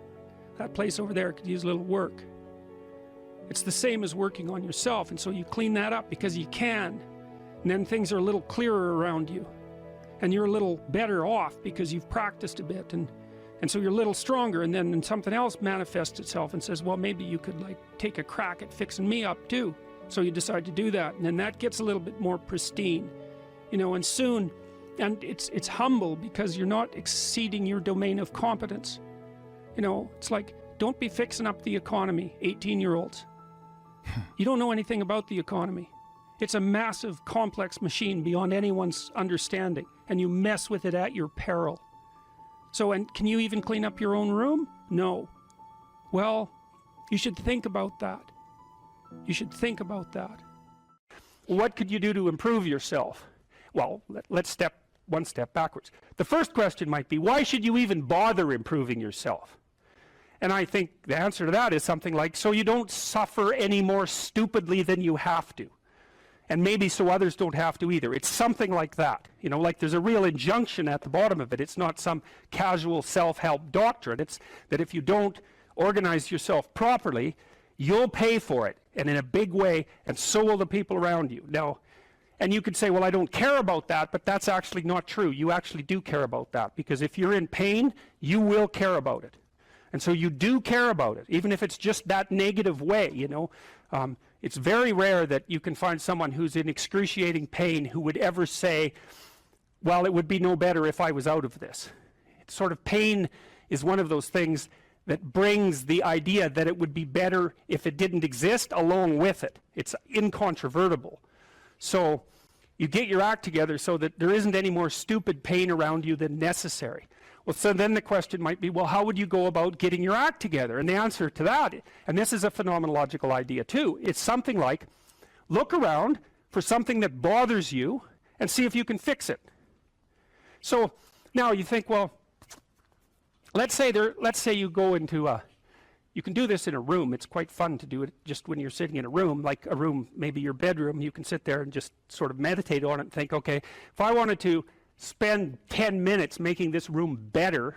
that place over there could use a little work. It's the same as working on yourself, and so you clean that up because you can, and then things are a little clearer around you, and you're a little better off because you've practiced a bit, and so you're a little stronger, and then something else manifests itself and says, well, maybe you could like take a crack at fixing me up too. So you decide to do that, and then that gets a little bit more pristine, you know, and soon, and it's humble because you're not exceeding your domain of competence. You know, it's like, don't be fixing up the economy, 18-year-olds. You don't know anything about the economy. It's a massive, complex machine beyond anyone's understanding, and you mess with it at your peril. So, and can you even clean up your own room? No. Well, you should think about that. You should think about that. What could you do to improve yourself? Well, let's step one step backwards. The first question might be, why should you even bother improving yourself? And I think the answer to that is something like, so you don't suffer any more stupidly than you have to. And maybe so others don't have to either. It's something like that. You know, like there's a real injunction at the bottom of it. It's not some casual self-help doctrine. It's that if you don't organize yourself properly, you'll pay for it, and in a big way, and so will the people around you. Now, and you could say, well, I don't care about that, but that's actually not true. You actually do care about that, because if you're in pain, you will care about it. And so you do care about it, even if it's just that negative way, you know. It's very rare that you can find someone who's in excruciating pain who would ever say, well, it would be no better if I was out of this. It's sort of pain is one of those things that brings the idea that it would be better if it didn't exist along with it. It's incontrovertible. So you get your act together so that there isn't any more stupid pain around you than necessary. Well, so then the question might be, well, how would you go about getting your act together? And the answer to that, and this is a phenomenological idea too, it's something like, look around for something that bothers you and see if you can fix it. So now you think, well, let's say you go into you can do this in a room. It's quite fun to do it just when you're sitting in a room, like a room, maybe your bedroom. You can sit there and just sort of meditate on it and think, okay, if I wanted to spend 10 minutes making this room better,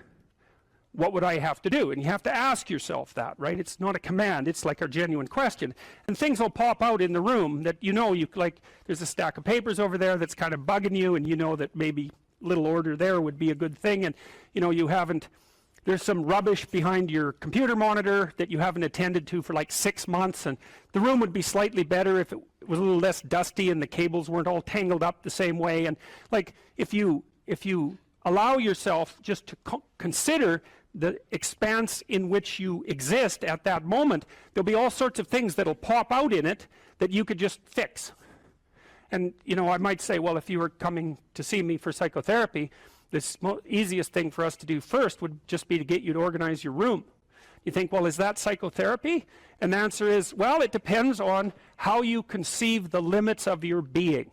what would I have to do? And you have to ask yourself that, right? It's not a command, it's like a genuine question. And things will pop out in the room that you know, like there's a stack of papers over there that's kind of bugging you, and you know that maybe little order there would be a good thing, and you know there's some rubbish behind your computer monitor that you haven't attended to for like 6 months, and the room would be slightly better if it was a little less dusty and the cables weren't all tangled up the same way. And like if you allow yourself just to consider the expanse in which you exist at that moment, there'll be all sorts of things that'll pop out in it that you could just fix. And you know, I might say, well, if you were coming to see me for psychotherapy, the easiest thing for us to do first would just be to get you to organize your room. You think, well, is that psychotherapy? And the answer is, well, it depends on how you conceive the limits of your being.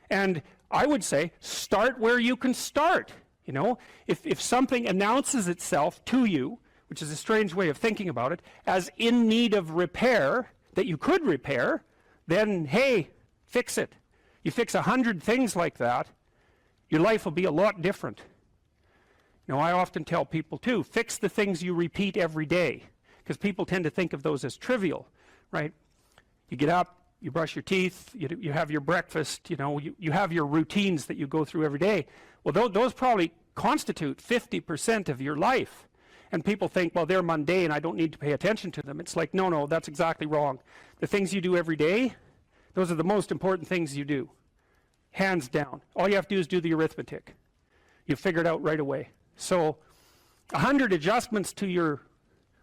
And I would say, start where you can start. You know, if something announces itself to you, which is a strange way of thinking about it, as in need of repair, that you could repair, then, hey, fix it. You fix 100 things like that, your life will be a lot different. You know, I often tell people too, fix the things you repeat every day, because people tend to think of those as trivial, right? You get up, you brush your teeth, you have your breakfast, you know, you have your routines that you go through every day. Well, those probably constitute 50% of your life. And people think, well, they're mundane, I don't need to pay attention to them. It's like, no, that's exactly wrong. The things you do every day, those are the most important things you do. Hands down. All you have to do is do the arithmetic. You figure it out right away. So 100 adjustments to your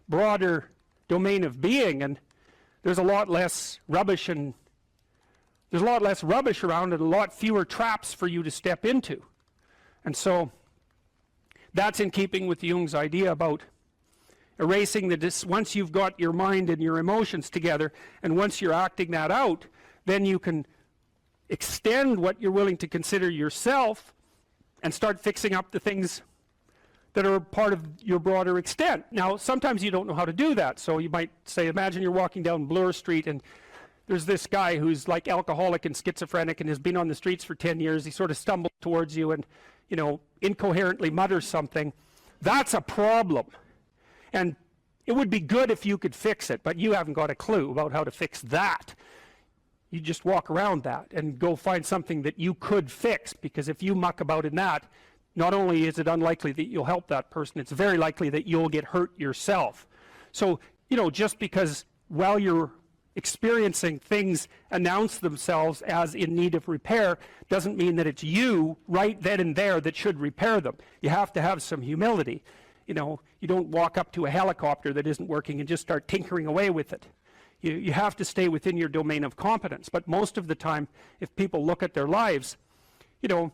broader domain of being, and there's a lot less rubbish around, and a lot fewer traps for you to step into. And so that's in keeping with Jung's idea about erasing once you've got your mind and your emotions together, and once you're acting that out, then you can extend what you're willing to consider yourself and start fixing up the things that are part of your broader extent. Now, sometimes you don't know how to do that. So you might say, imagine you're walking down Bloor Street and there's this guy who's like alcoholic and schizophrenic and has been on the streets for 10 years. He sort of stumbles towards you and, you know, incoherently mutters something. That's a problem. And it would be good if you could fix it, but you haven't got a clue about how to fix that. You just walk around that and go find something that you could fix, because if you muck about in that, not only is it unlikely that you'll help that person, it's very likely that you'll get hurt yourself. So, you know, just because while you're experiencing things announce themselves as in need of repair doesn't mean that it's you right then and there that should repair them. You have to have some humility. You know, you don't walk up to a helicopter that isn't working and just start tinkering away with it. You have to stay within your domain of competence. But most of the time, if people look at their lives, you know,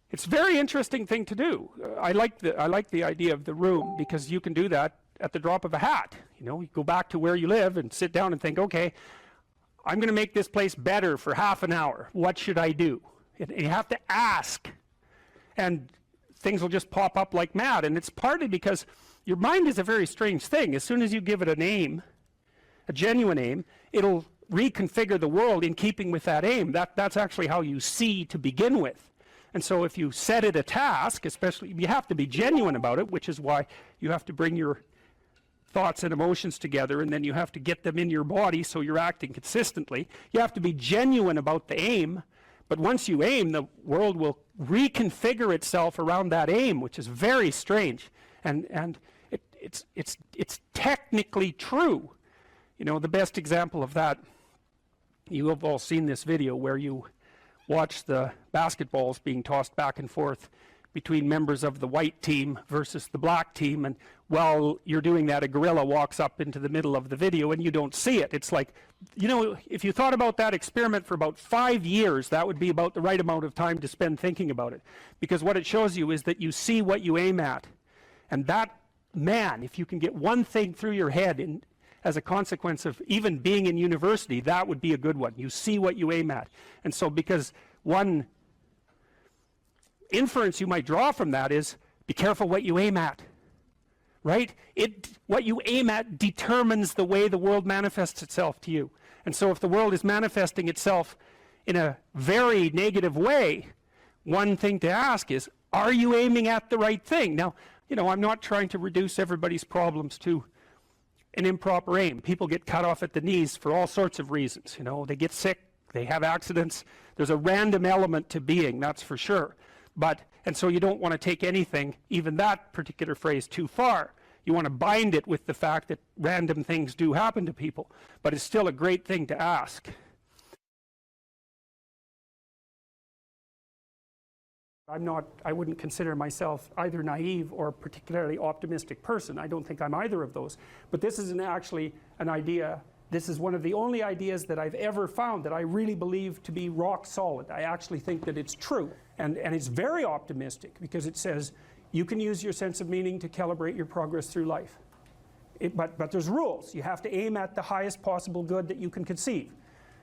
it's a very interesting thing to do. I like the idea of the room, because you can do that at the drop of a hat. You know, you go back to where you live and sit down and think, okay, I'm going to make this place better for half an hour. What should I do? And you have to ask. And things will just pop up like mad. And it's partly because your mind is a very strange thing. As soon as you give it a name, a genuine aim, it'll reconfigure the world in keeping with that aim. That's actually how you see to begin with. And so if you set it a task, especially, you have to be genuine about it, which is why you have to bring your thoughts and emotions together, and then you have to get them in your body so you're acting consistently. You have to be genuine about the aim, but once you aim, the world will reconfigure itself around that aim, which is very strange. And it's technically true. You know, the best example of that, you have all seen this video where you watch the basketballs being tossed back and forth between members of the white team versus the black team, and while you're doing that, a gorilla walks up into the middle of the video and you don't see it. It's like, you know, if you thought about that experiment for about 5 years, that would be about the right amount of time to spend thinking about it, because what it shows you is that you see what you aim at. And that, man, if you can get one thing through your head as a consequence of even being in university, that would be a good one. You see what you aim at. And so, because one inference you might draw from that is, be careful what you aim at, right? What you aim at determines the way the world manifests itself to you. And so if the world is manifesting itself in a very negative way, one thing to ask is, are you aiming at the right thing? Now, you know, I'm not trying to reduce everybody's problems to an improper aim. People get cut off at the knees for all sorts of reasons. You know, they get sick, they have accidents. There's a random element to being, that's for sure. And so you don't want to take anything, even that particular phrase, too far. You want to bind it with the fact that random things do happen to people, but it's still a great thing to ask. I wouldn't consider myself either naive or particularly optimistic person. I don't think I'm either of those. But this isn't actually an idea. This is one of the only ideas that I've ever found that I really believe to be rock solid. I actually think that it's true. And it's very optimistic, because it says you can use your sense of meaning to calibrate your progress through life. But there's rules. You have to aim at the highest possible good that you can conceive.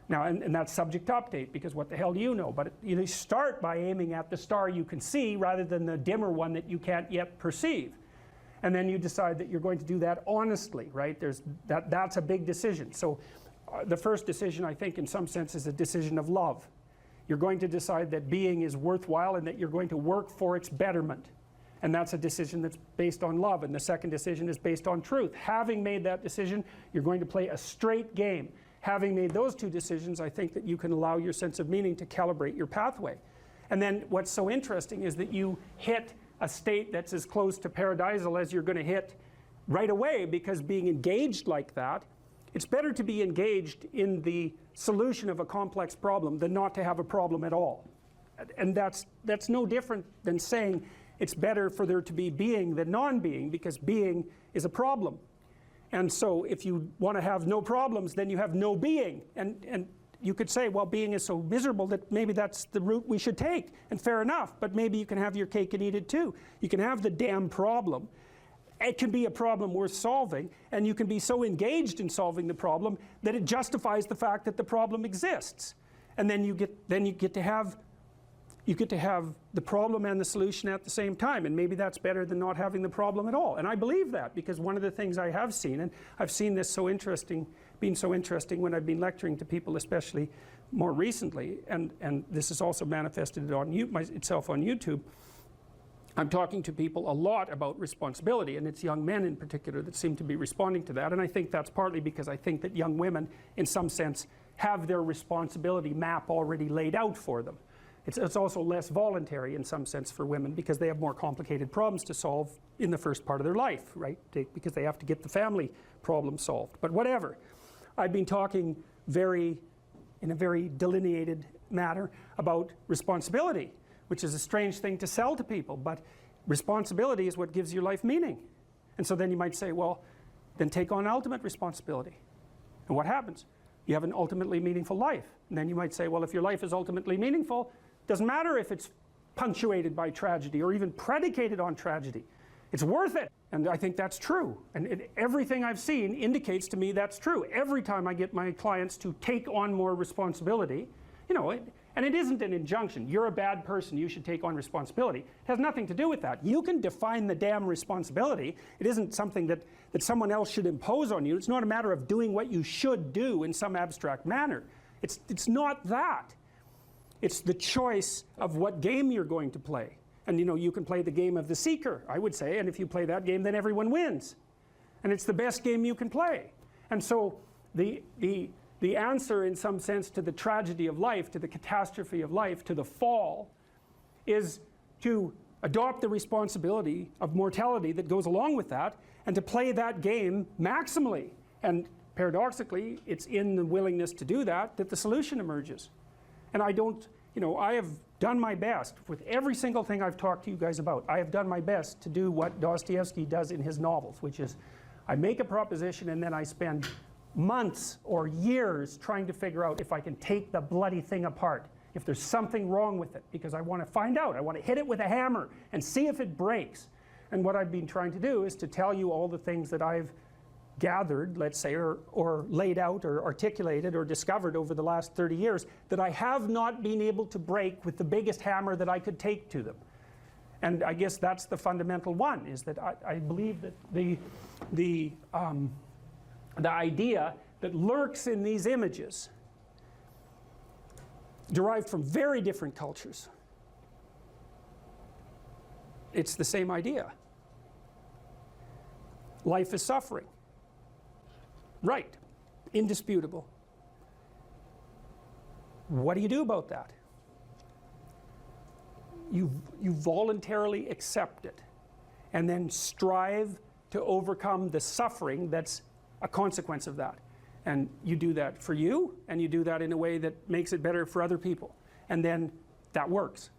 Now, and that's subject to update, because what the hell do you know? But you start by aiming at the star you can see rather than the dimmer one that you can't yet perceive. And then you decide that you're going to do that honestly, right? That's a big decision. So the first decision, I think, in some sense, is a decision of love. You're going to decide that being is worthwhile and that you're going to work for its betterment. And that's a decision that's based on love. And the second decision is based on truth. Having made that decision, you're going to play a straight game. Having made those two decisions, I think that you can allow your sense of meaning to calibrate your pathway. And then what's so interesting is that you hit a state that's as close to paradisal as you're going to hit right away, because being engaged like that, it's better to be engaged in the solution of a complex problem than not to have a problem at all. And that's no different than saying it's better for there to be being than non-being, because being is a problem. And so if you want to have no problems, then you have no being. And you could say, well, being is so miserable that maybe that's the route we should take. And fair enough, but maybe you can have your cake and eat it too. You can have the damn problem. It can be a problem worth solving, and you can be so engaged in solving the problem that it justifies the fact that the problem exists. And then you get to have the problem and the solution at the same time, and maybe that's better than not having the problem at all. And I believe that, because one of the things I have seen, and I've seen this being so interesting when I've been lecturing to people, especially more recently, and this has also manifested itself on YouTube. I'm talking to people a lot about responsibility, and it's young men in particular that seem to be responding to that. And I think that's partly because I think that young women, in some sense, have their responsibility map already laid out for them. It's also less voluntary in some sense for women, because they have more complicated problems to solve in the first part of their life, right? Because they have to get the family problem solved. But whatever. I've been talking in a very delineated manner about responsibility, which is a strange thing to sell to people, but responsibility is what gives your life meaning. And so then you might say, well, then take on ultimate responsibility. And what happens? You have an ultimately meaningful life. And then you might say, well, if your life is ultimately meaningful, doesn't matter if it's punctuated by tragedy or even predicated on tragedy. It's worth it. And I think that's true. And everything I've seen indicates to me that's true. Every time I get my clients to take on more responsibility, you know, and it isn't an injunction. You're a bad person, you should take on responsibility. It has nothing to do with that. You can define the damn responsibility. It isn't something that someone else should impose on you. It's not a matter of doing what you should do in some abstract manner. It's not that. It's the choice of what game you're going to play. And you know, you can play the game of the seeker, I would say, and if you play that game, then everyone wins. And it's the best game you can play. And so the answer, in some sense, to the tragedy of life, to the catastrophe of life, to the fall, is to adopt the responsibility of mortality that goes along with that, and to play that game maximally. And paradoxically, it's in the willingness to do that that the solution emerges. And I don't, you know, I have done my best with every single thing I've talked to you guys about. I have done my best to do what Dostoevsky does in his novels, which is I make a proposition and then I spend months or years trying to figure out if I can take the bloody thing apart, if there's something wrong with it, because I want to find out. I want to hit it with a hammer and see if it breaks. And what I've been trying to do is to tell you all the things that I've gathered, let's say, or laid out or articulated or discovered over the last 30 years that I have not been able to break with the biggest hammer that I could take to them. And I guess that's the fundamental one, is that I believe that the idea that lurks in these images, derived from very different cultures, it's the same idea. Life is suffering. Right. Indisputable. What do you do about that? You voluntarily accept it and then strive to overcome the suffering that's a consequence of that. And you do that for you, and you do that in a way that makes it better for other people. And then that works.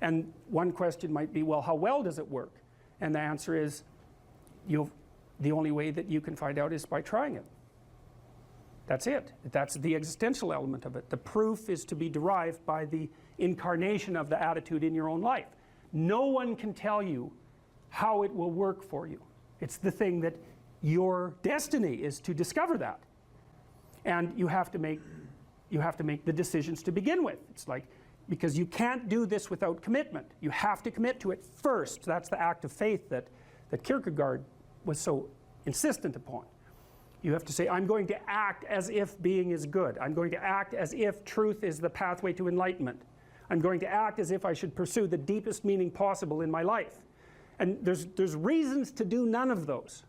And one question might be, well, how well does it work? And the answer is, the only way that you can find out is by trying it. That's it. That's the existential element of it. The proof is to be derived by the incarnation of the attitude in your own life. No one can tell you how it will work for you. It's the thing that your destiny is to discover that. And you have to make the decisions to begin with. It's like, because you can't do this without commitment. You have to commit to it first. That's the act of faith that Kierkegaard was so insistent upon. You have to say, I'm going to act as if being is good. I'm going to act as if truth is the pathway to enlightenment. I'm going to act as if I should pursue the deepest meaning possible in my life. And there's reasons to do none of those.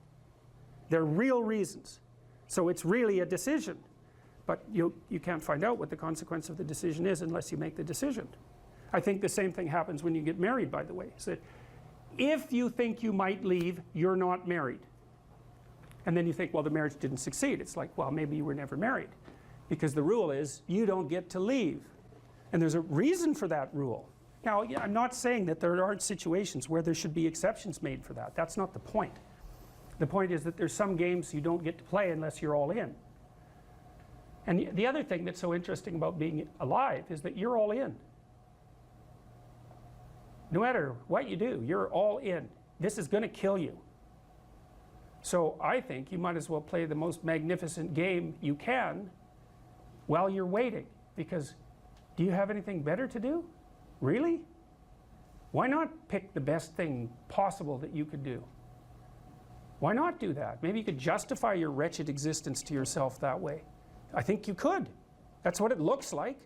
They're real reasons. So it's really a decision. But you can't find out what the consequence of the decision is unless you make the decision. I think the same thing happens when you get married, by the way. So if you think you might leave, you're not married. And then you think, well, the marriage didn't succeed. It's like, well, maybe you were never married. Because the rule is, you don't get to leave. And there's a reason for that rule. Now, I'm not saying that there aren't situations where there should be exceptions made for that. That's not the point. The point is that there's some games you don't get to play unless you're all in. And the other thing that's so interesting about being alive is that you're all in. No matter what you do, you're all in. This is going to kill you. So I think you might as well play the most magnificent game you can while you're waiting. Because do you have anything better to do? Really? Why not pick the best thing possible that you could do? Why not do that? Maybe you could justify your wretched existence to yourself that way. I think you could. That's what it looks like.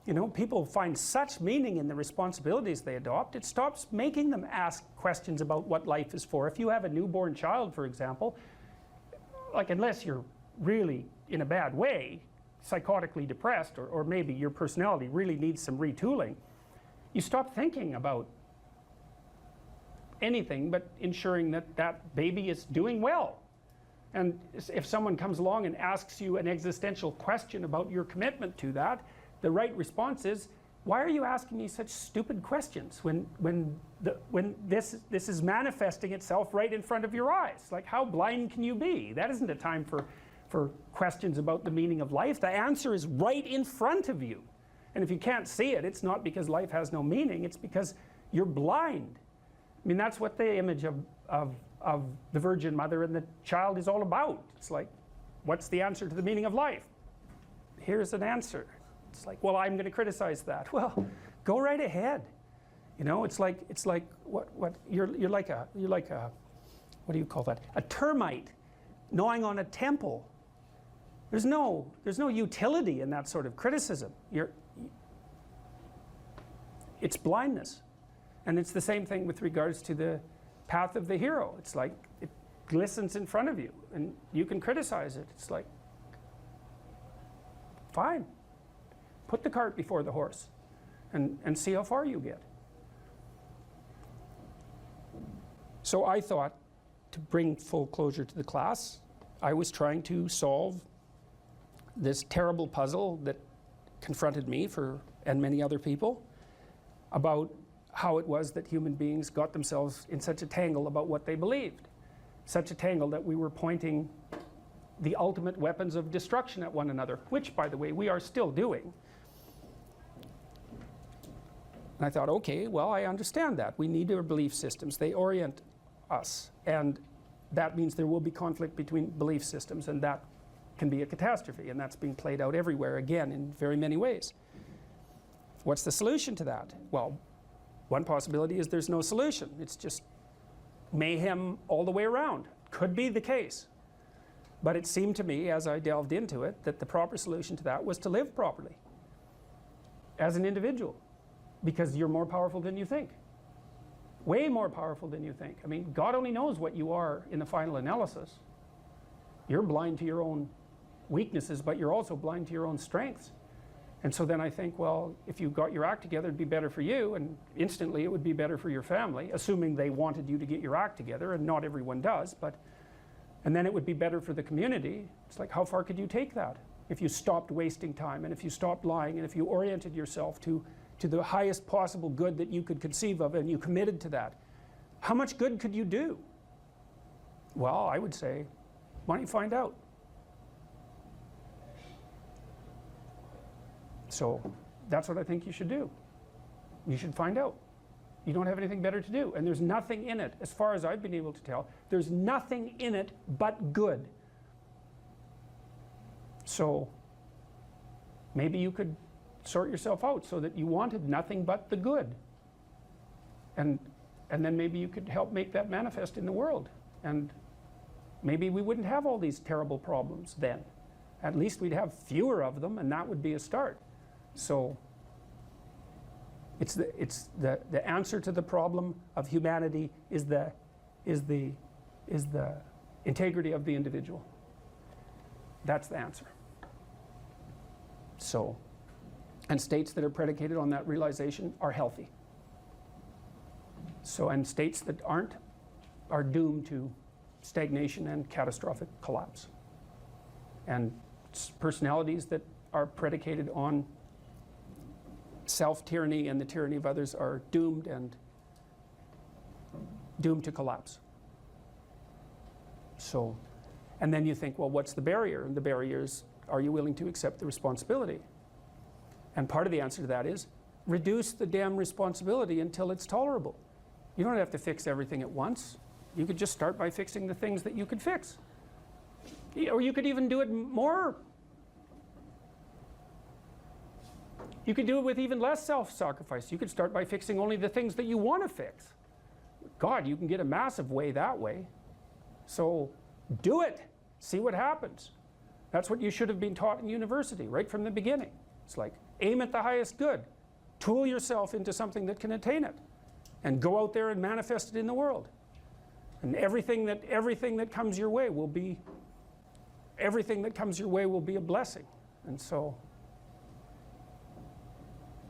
You know, people find such meaning in the responsibilities they adopt, it stops making them ask questions about what life is for. If you have a newborn child, for example, like, unless you're really in a bad way, psychotically depressed, or maybe your personality really needs some retooling, you stop thinking about anything but ensuring that that baby is doing well. And if someone comes along and asks you an existential question about your commitment to that, the right response is, why are you asking me such stupid questions when this is manifesting itself right in front of your eyes? Like, how blind can you be? That isn't a time for questions about the meaning of life. The answer is right in front of you. And if you can't see it, it's not because life has no meaning, it's because you're blind. I mean, that's what the image of the Virgin Mother and the child is all about. It's like, what's the answer to the meaning of life? Here's an answer. It's like, well, I'm going to criticize that. Well, go right ahead. You know, it's like what you're like a what do you call that? A termite gnawing on a temple. There's no utility in that sort of criticism. It's blindness. And it's the same thing with regards to the path of the hero. It's like, it glistens in front of you and you can criticize it. It's like, fine. Put the cart before the horse and see how far you get. So I thought, to bring full closure to the class, I was trying to solve this terrible puzzle that confronted me and many other people about how it was that human beings got themselves in such a tangle about what they believed. Such a tangle that we were pointing the ultimate weapons of destruction at one another, which, by the way, we are still doing. And I thought, okay, well, I understand that. We need our belief systems. They orient us. And that means there will be conflict between belief systems, and that can be a catastrophe. And that's being played out everywhere, again, in very many ways. What's the solution to that? Well, one possibility is there's no solution. It's just mayhem all the way around. Could be the case. But it seemed to me, as I delved into it, that the proper solution to that was to live properly as an individual, because you're more powerful than you think. Way more powerful than you think. I mean, God only knows what you are in the final analysis. You're blind to your own weaknesses, but you're also blind to your own strengths. And so then I think, well, if you got your act together, it'd be better for you, and instantly it would be better for your family, assuming they wanted you to get your act together, and not everyone does, and then it would be better for the community. It's like, how far could you take that? If you stopped wasting time, and if you stopped lying, and if you oriented yourself to the highest possible good that you could conceive of, and you committed to that, how much good could you do? Well, I would say, why don't you find out? So that's what I think you should do. You should find out. You don't have anything better to do. And there's nothing in it, as far as I've been able to tell, there's nothing in it but good. So maybe you could sort yourself out so that you wanted nothing but the good. And then maybe you could help make that manifest in the world. And maybe we wouldn't have all these terrible problems then. At least we'd have fewer of them, and that would be a start. So it's the answer to the problem of humanity is the integrity of the individual. That's the answer. So, and states that are predicated on that realization are healthy. So, and states that aren't are doomed to stagnation and catastrophic collapse. And personalities that are predicated on self-tyranny and the tyranny of others are doomed to collapse. So, and then you think, well, what's the barrier? And the barrier is, are you willing to accept the responsibility? And part of the answer to that is, reduce the damn responsibility until it's tolerable. You don't have to fix everything at once. You could just start by fixing the things that you could fix. Or you could even do it more. You could do it with even less self-sacrifice. You could start by fixing only the things that you want to fix. God, you can get a massive way that way. So do it. See what happens. That's what you should have been taught in university right from the beginning. It's like, aim at the highest good. Tool yourself into something that can attain it. And go out there and manifest it in the world. And everything that comes your way will be a blessing. And so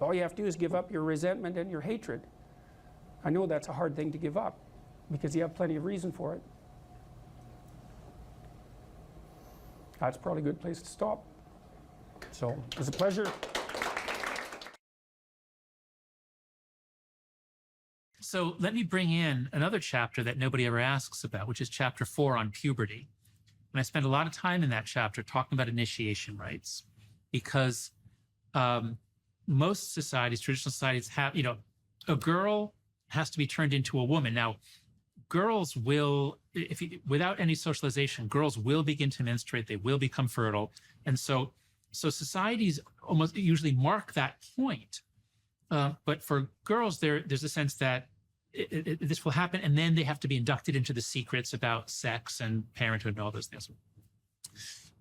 all you have to do is give up your resentment and your hatred. I know that's a hard thing to give up because you have plenty of reason for it. That's probably a good place to stop. So it was a pleasure. So let me bring in another chapter that nobody ever asks about, which is chapter 4 on puberty. And I spend a lot of time in that chapter talking about initiation rites, because most societies, traditional societies, have, a girl has to be turned into a woman. Now, girls will, without any socialization, girls will begin to menstruate, they will become fertile. And so societies almost usually mark that point. But for girls, there's a sense that this will happen, and then they have to be inducted into the secrets about sex and parenthood and all those things.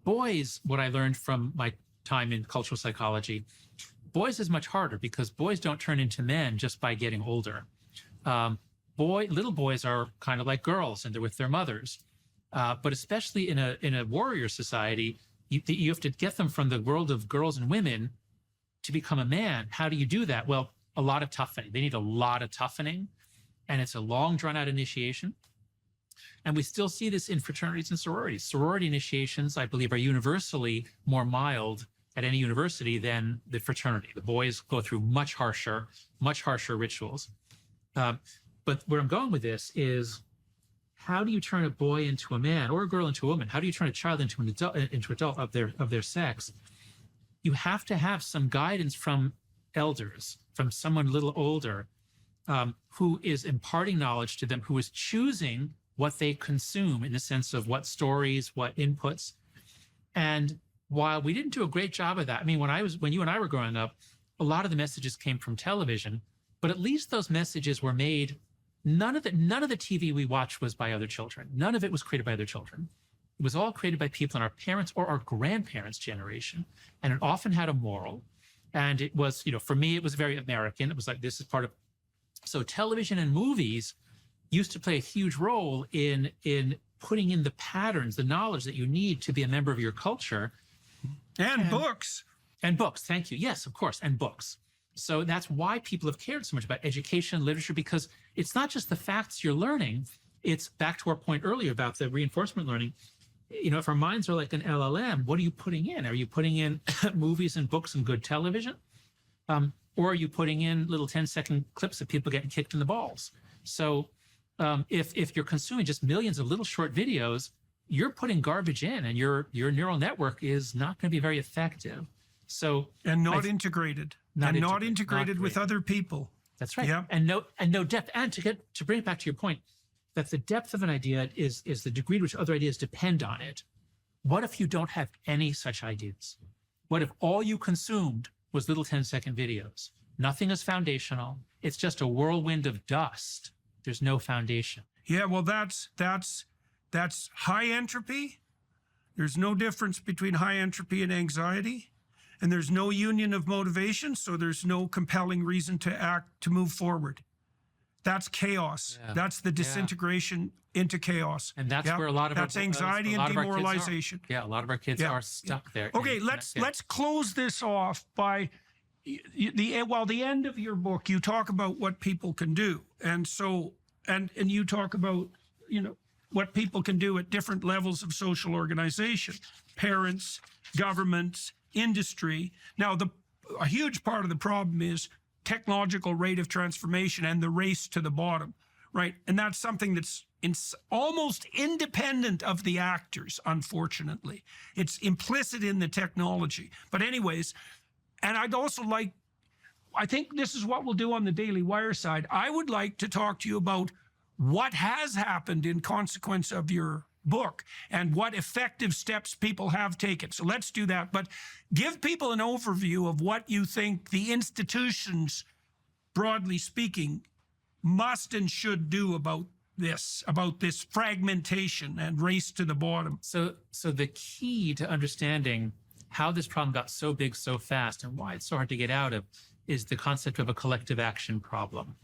Boys, what I learned from my time in cultural psychology, boys is much harder because boys don't turn into men just by getting older. Little boys are kind of like girls, and they're with their mothers. But especially in a warrior society, you have to get them from the world of girls and women to become a man. How do you do that? Well, a lot of toughening. They need a lot of toughening, and it's a long, drawn-out initiation. And we still see this in fraternities and sororities. Sorority initiations, I believe, are universally more mild at any university than the fraternity. The boys go through much harsher rituals. But where I'm going with this is, how do you turn a boy into a man or a girl into a woman? How do you turn a child into an adult of their sex? You have to have some guidance from elders, from someone a little older, who is imparting knowledge to them, who is choosing what they consume in the sense of what stories, what inputs. And while we didn't do a great job of that, I mean, when you and I were growing up, a lot of the messages came from television, but at least those messages were made. None of the TV we watched was by other children. None of it was created by other children. It was all created by people in our parents' or our grandparents' generation. And it often had a moral. And it was, for me, it was very American. It was like, this is part of. So television and movies used to play a huge role in putting in the patterns, the knowledge that you need to be a member of your culture. And books. And books, thank you. Yes, of course, and books. So that's why people have cared so much about education and literature, because it's not just the facts you're learning. It's back to our point earlier about the reinforcement learning. If our minds are like an LLM, what are you putting in? Are you putting in movies and books and good television? Or are you putting in little 10-second clips of people getting kicked in the balls? So if you're consuming just millions of little short videos, you're putting garbage in, and your neural network is not going to be very effective. So not integrated. Not integrated with other people. That's right. Yeah. And no depth. And to bring it back to your point, that the depth of an idea is the degree to which other ideas depend on it. What if you don't have any such ideas? What if all you consumed was little 10-second videos? Nothing is foundational. It's just a whirlwind of dust. There's no foundation. Yeah, well, that's high entropy. There's no difference between high entropy and anxiety. And there's no union of motivation, so there's no compelling reason to move forward. That's chaos. Yeah. That's the disintegration into chaos. And that's where a lot of that's anxiety and demoralization. Yeah, a lot of our kids are stuck there. Okay, let's close this off by the end of your book. You talk about what people can do, and you talk about what people can do at different levels of social organization, parents, governments, industry. Now, a huge part of the problem is technological rate of transformation and the race to the bottom, right? And that's something that's almost independent of the actors, unfortunately. It's implicit in the technology. But anyways, and I think this is what we'll do on the Daily Wire side. I would like to talk to you about what has happened in consequence of your book and what effective steps people have taken. So let's do that. But give people an overview of what you think the institutions, broadly speaking, must and should do about this fragmentation and race to the bottom. So the key to understanding how this problem got so big so fast and why it's so hard to get out of is the concept of a collective action problem.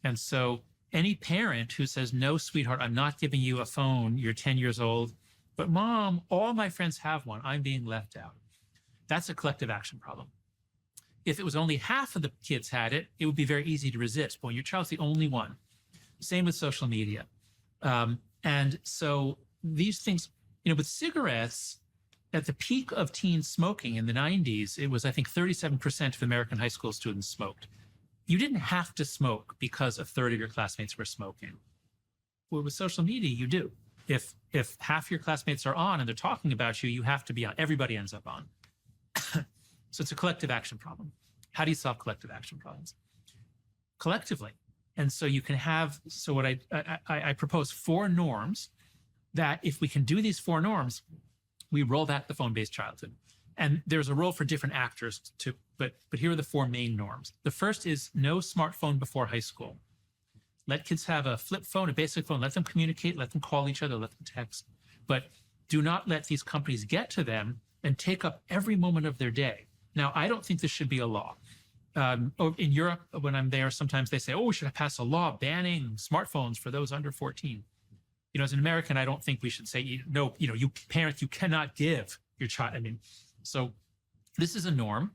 And so any parent who says, no, sweetheart, I'm not giving you a phone, you're 10 years old, but Mom, all my friends have one, I'm being left out. That's a collective action problem. If it was only half of the kids had it, it would be very easy to resist. But when your child's the only one, same with social media. And so these things, with cigarettes, at the peak of teen smoking in the 90s, it was, I think, 37% of American high school students smoked. You didn't have to smoke because a third of your classmates were smoking. Well, with social media, you do. If half your classmates are on and they're talking about you, you have to be on. Everybody ends up on. So it's a collective action problem. How do you solve collective action problems? Collectively. And so you can have, so what I propose 4 norms that if we can do these 4 norms, we roll back the phone-based childhood. And there's a role for different actors too, but here are the 4 main norms. The first is no smartphone before high school. Let kids have a flip phone, a basic phone, let them communicate, let them call each other, let them text. But do not let these companies get to them and take up every moment of their day. Now, I don't think this should be a law. In Europe, when I'm there, sometimes they say, we should pass a law banning smartphones for those under 14. As an American, I don't think we should say, you parents, you cannot give your child. So this is a norm.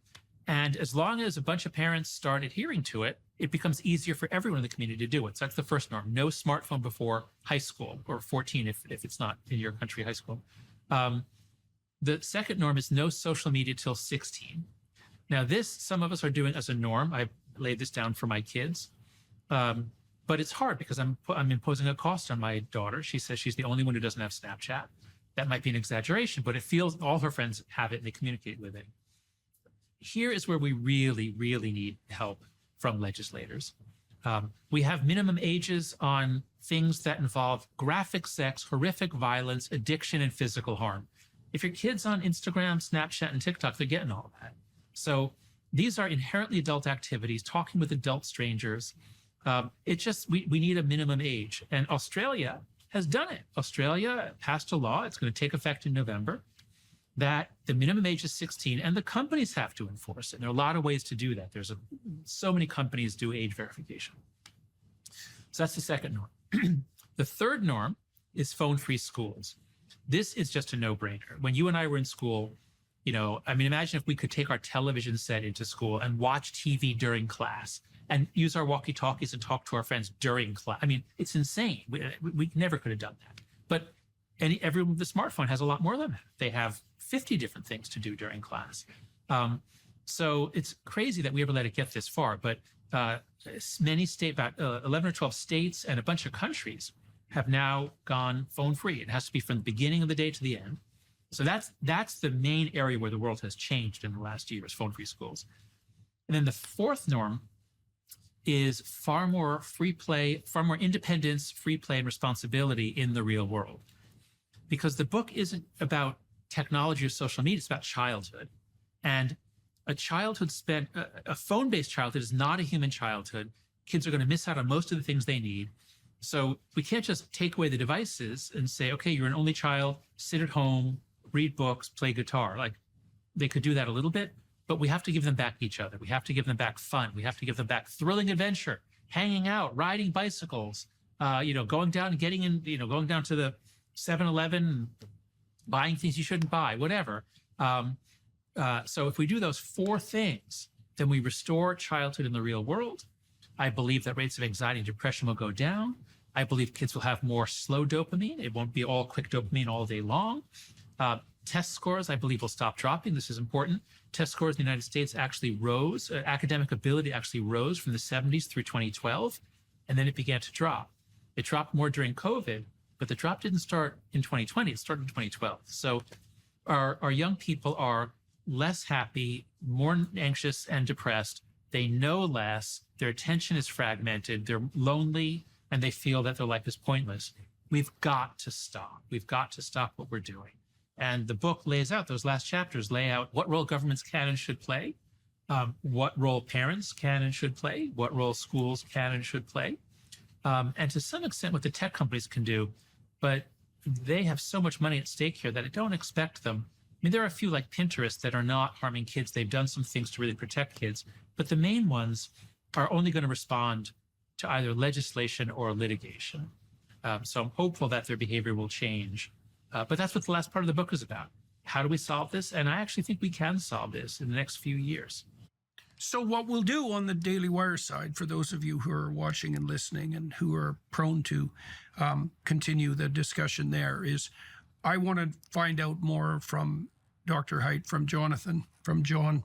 And as long as a bunch of parents start adhering to it, it becomes easier for everyone in the community to do it. So that's the first norm. No smartphone before high school, or 14 if it's not in your country high school. The second norm is no social media till 16. Now this, some of us are doing as a norm. I laid this down for my kids. But it's hard because I'm imposing a cost on my daughter. She says she's the only one who doesn't have Snapchat. That might be an exaggeration, but it feels all her friends have it and they communicate with it. Here is where we really, really need help from legislators. We have minimum ages on things that involve graphic sex, horrific violence, addiction, and physical harm. If your kid's on Instagram, Snapchat, and TikTok, they're getting all that. So these are inherently adult activities, talking with adult strangers. We need a minimum age. And Australia has done it. Australia passed a law, it's going to take effect in November, that the minimum age is 16, and the companies have to enforce it. And there are a lot of ways to do that. So many companies do age verification. So that's the second norm. The third norm is phone-free schools. This is just a no-brainer. When you and I were in school, imagine if we could take our television set into school and watch TV during class and use our walkie-talkies and talk to our friends during class. I mean, it's insane. We never could have done that. But everyone with a smartphone has a lot more than that. They have 50 different things to do during class. So it's crazy that we ever let it get this far. But many states, about 11 or 12 states and a bunch of countries have now gone phone-free. It has to be from the beginning of the day to the end. So that's the main area where the world has changed in the last year, is phone-free schools. And then the fourth norm is far more free play, far more independence, free play, and responsibility in the real world. Because the book isn't about technology or social media, it's about childhood. And a phone-based childhood is not a human childhood. Kids are going to miss out on most of the things they need. So we can't just take away the devices and say, okay, you're an only child, sit at home, read books, play guitar. Like, they could do that a little bit, but we have to give them back each other. We have to give them back fun. We have to give them back thrilling adventure, hanging out, riding bicycles, going down and going down to the 7-Eleven, buying things you shouldn't buy, whatever. So if we do those four things, then we restore childhood in the real world. I believe that rates of anxiety and depression will go down. I believe kids will have more slow dopamine. It won't be all quick dopamine all day long. Test scores, I believe, will stop dropping. This is important. Test scores in the United States actually rose. Academic ability actually rose from the 70s through 2012, and then it began to drop. It dropped more during COVID, but the drop didn't start in 2020. It started in 2012. So our young people are less happy, more anxious and depressed. They know less. Their attention is fragmented. They're lonely, and they feel that their life is pointless. We've got to stop. We've got to stop what we're doing. And the book lays out, those last chapters lay out what role governments can and should play, what role parents can and should play, what role schools can and should play, and to some extent what the tech companies can do. But they have so much money at stake here that I don't expect them. I mean, there are a few like Pinterest that are not harming kids. They've done some things to really protect kids, but the main ones are only going to respond to either legislation or litigation. So I'm hopeful that their behavior will change. But that's what the last part of the book is about. How do we solve this? And I actually think we can solve this in the next few years. So what we'll do on the Daily Wire side, for those of you who are watching and listening and who are prone to continue the discussion there, is I want to find out more from Dr. Haidt, from Jonathan, from John,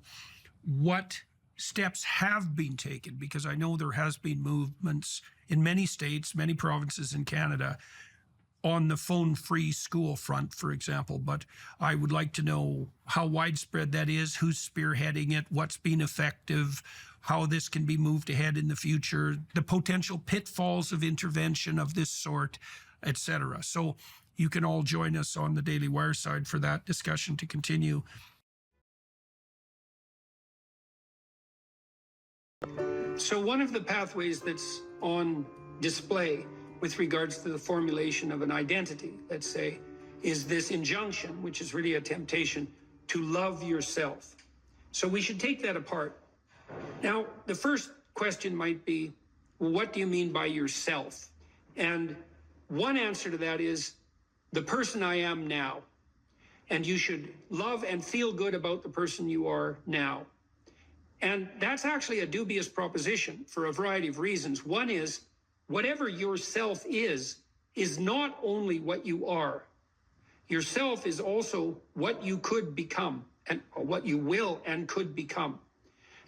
what steps have been taken, because I know there has been movements in many states, many provinces in Canada, on the phone-free school front, for example. But I would like to know how widespread that is, who's spearheading it, what's been effective, how this can be moved ahead in the future, the potential pitfalls of intervention of this sort, etc. So you can all join us on the Daily Wire side for that discussion to continue. So one of the pathways that's on display with regards to the formulation of an identity, let's say, is this injunction, which is really a temptation to love yourself. So we should take that apart. Now, the first question might be, well, what do you mean by yourself? And one answer to that is the person I am now. And you should love and feel good about the person you are now. And that's actually a dubious proposition for a variety of reasons. One is, whatever yourself is not only what you are. Yourself is also what you could become, and what you will and could become.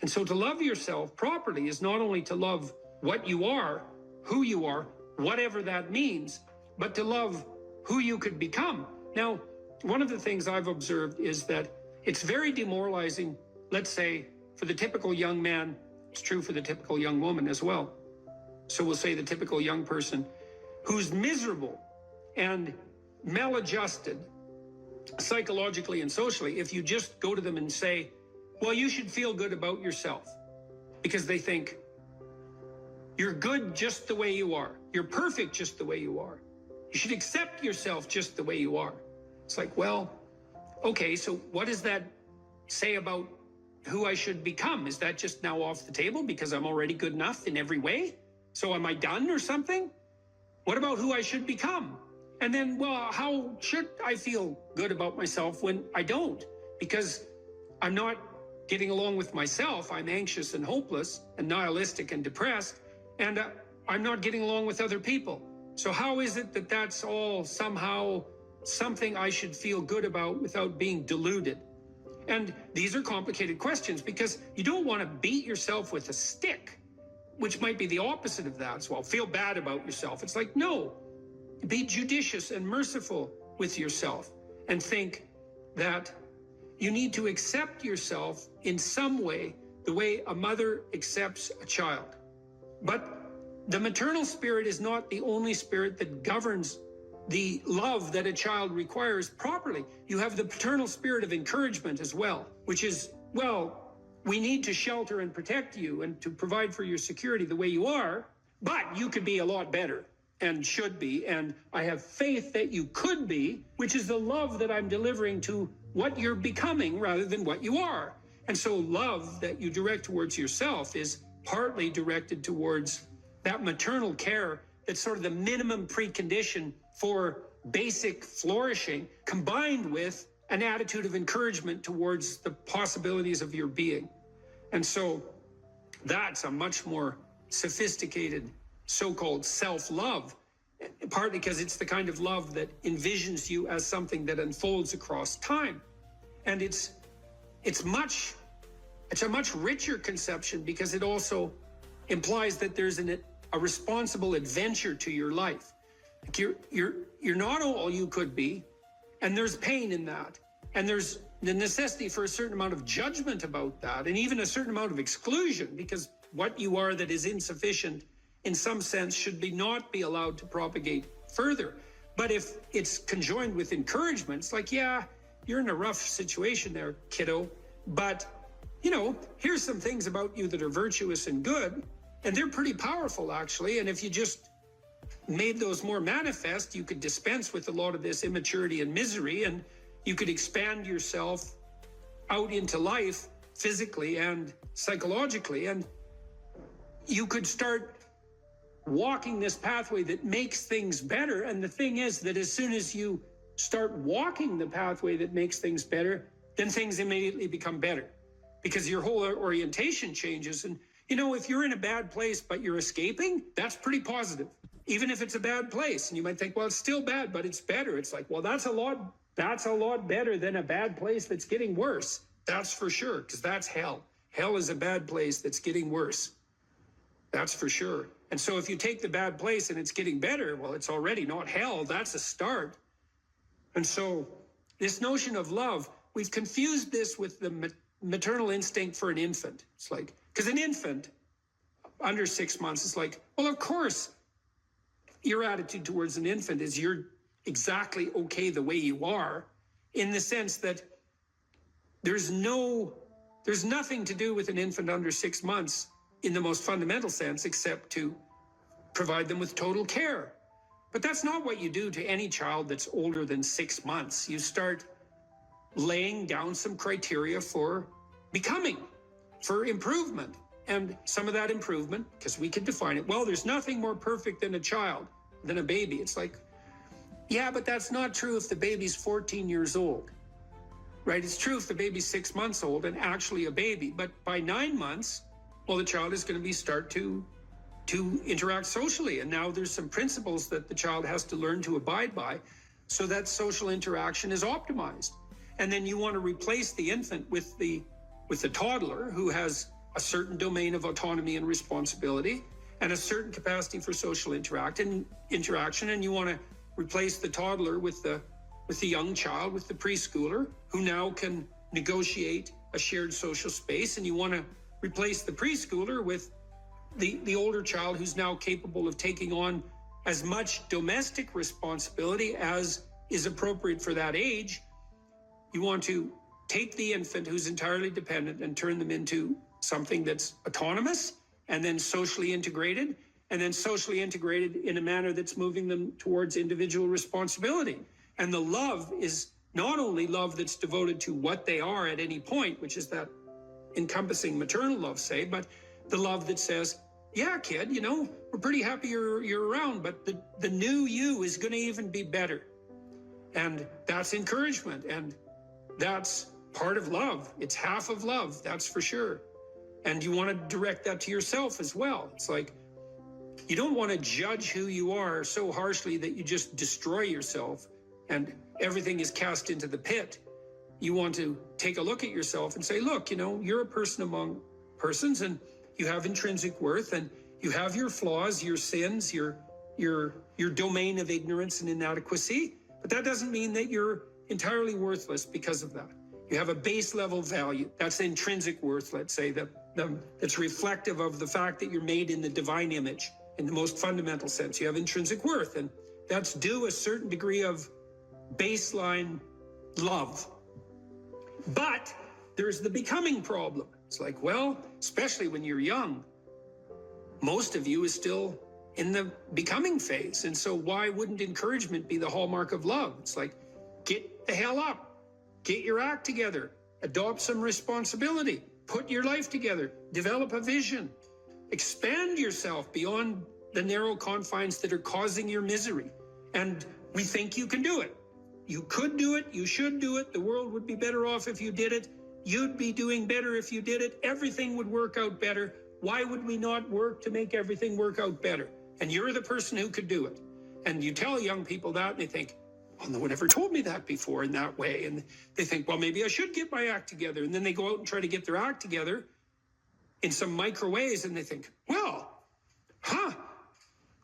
And so to love yourself properly is not only to love what you are, who you are, whatever that means, but to love who you could become. Now, one of the things I've observed is that it's very demoralizing, let's say, for the typical young man. It's true for the typical young woman as well. So we'll say the typical young person who's miserable and maladjusted psychologically and socially, if you just go to them and say, well, you should feel good about yourself, because they think you're good just the way you are. You're perfect just the way you are. You should accept yourself just the way you are. It's like, well, okay, so what does that say about who I should become? Is that just now off the table because I'm already good enough in every way? So am I done or something? What about who I should become? And then, well, how should I feel good about myself when I don't? Because I'm not getting along with myself. I'm anxious and hopeless and nihilistic and depressed, and I'm not getting along with other people. So how is it that that's all somehow something I should feel good about without being deluded? And these are complicated questions, because you don't want to beat yourself with a stick, which might be the opposite of that. So, well, feel bad about yourself. It's like, no, be judicious and merciful with yourself, and think that you need to accept yourself in some way, the way a mother accepts a child. But the maternal spirit is not the only spirit that governs the love that a child requires properly. You have the paternal spirit of encouragement as well, which is, well, we need to shelter and protect you and to provide for your security the way you are, but you could be a lot better and should be, and I have faith that you could be, which is the love that I'm delivering to what you're becoming rather than what you are. And so love that you direct towards yourself is partly directed towards that maternal care that's sort of the minimum precondition for basic flourishing, combined with an attitude of encouragement towards the possibilities of your being. And so that's a much more sophisticated so-called self-love, partly because it's the kind of love that envisions you as something that unfolds across time. And it's a much richer conception, because it also implies that there's a responsible adventure to your life. Like you're not all you could be, and there's pain in that, and there's the necessity for a certain amount of judgment about that, and even a certain amount of exclusion, because what you are that is insufficient in some sense should not be allowed to propagate further. But if it's conjoined with encouragement, it's like, yeah, you're in a rough situation there, kiddo, but here's some things about you that are virtuous and good, and they're pretty powerful, actually. And if you just made those more manifest, you could dispense with a lot of this immaturity and misery, and you could expand yourself out into life physically and psychologically, and you could start walking this pathway that makes things better. And the thing is that as soon as you start walking the pathway that makes things better, then things immediately become better, because your whole orientation changes. And if you're in a bad place but you're escaping, that's pretty positive, even if it's a bad place. And you might think, well, it's still bad, but it's better. It's like, well, that's a lot better than a bad place that's getting worse. That's for sure, because that's hell. Hell is a bad place that's getting worse. That's for sure. And so if you take the bad place and it's getting better, well, it's already not hell. That's a start. And so this notion of love, we've confused this with the maternal instinct for an infant. It's like, because an infant under 6 months is like, well, of course, your attitude towards an infant is you're exactly okay the way you are, in the sense that there's nothing to do with an infant under 6 months in the most fundamental sense, except to provide them with total care. But that's not what you do to any child that's older than 6 months. You start laying down some criteria for becoming, for improvement. And some of that improvement, because we can define it, well, there's nothing more perfect than a child, than a baby. It's like, yeah, but that's not true if the baby's 14 years old. right? It's true if the baby's 6 months old and actually a baby, but by 9 months, well, the child is going to start to interact socially. And now there's some principles that the child has to learn to abide by so that social interaction is optimized. And then you want to replace the infant with the toddler who has a certain domain of autonomy and responsibility and a certain capacity for social interaction. And you want to replace the toddler with the young child, with the preschooler, who now can negotiate a shared social space. And you want to replace the preschooler with the older child who's now capable of taking on as much domestic responsibility as is appropriate for that age. You want to take the infant who's entirely dependent and turn them into something that's autonomous and then socially integrated in a manner that's moving them towards individual responsibility. And the love is not only love that's devoted to what they are at any point, which is that encompassing maternal love, say, but the love that says, yeah, kid, you know, we're pretty happy you're around, but the new you is going to even be better. And that's encouragement. And that's part of love. It's half of love, that's for sure. And you want to direct that to yourself as well. It's like, you don't want to judge who you are so harshly that you just destroy yourself and everything is cast into the pit. You want to take a look at yourself and say, look, you know, you're a person among persons and you have intrinsic worth and you have your flaws, your sins, your domain of ignorance and inadequacy. But that doesn't mean that you're entirely worthless because of that. You have a base level value. That's intrinsic worth, let's say, that's reflective of the fact that you're made in the divine image in the most fundamental sense. You have intrinsic worth, and that's due a certain degree of baseline love. But there's the becoming problem. It's like, well, especially when you're young, most of you is still in the becoming phase. And so why wouldn't encouragement be the hallmark of love? It's like, get the hell up, get your act together, adopt some responsibility, put your life together, develop a vision, expand yourself beyond the narrow confines that are causing your misery. And we think you can do it. You could do it, you should do it, the world would be better off if you did it, you'd be doing better if you did it, everything would work out better. Why would we not work to make everything work out better? And you're the person who could do it. And you tell young people that and they think, well, no one ever told me that before in that way. And they think, well, maybe I should get my act together. And then they go out and try to get their act together in some micro ways. And they think, well,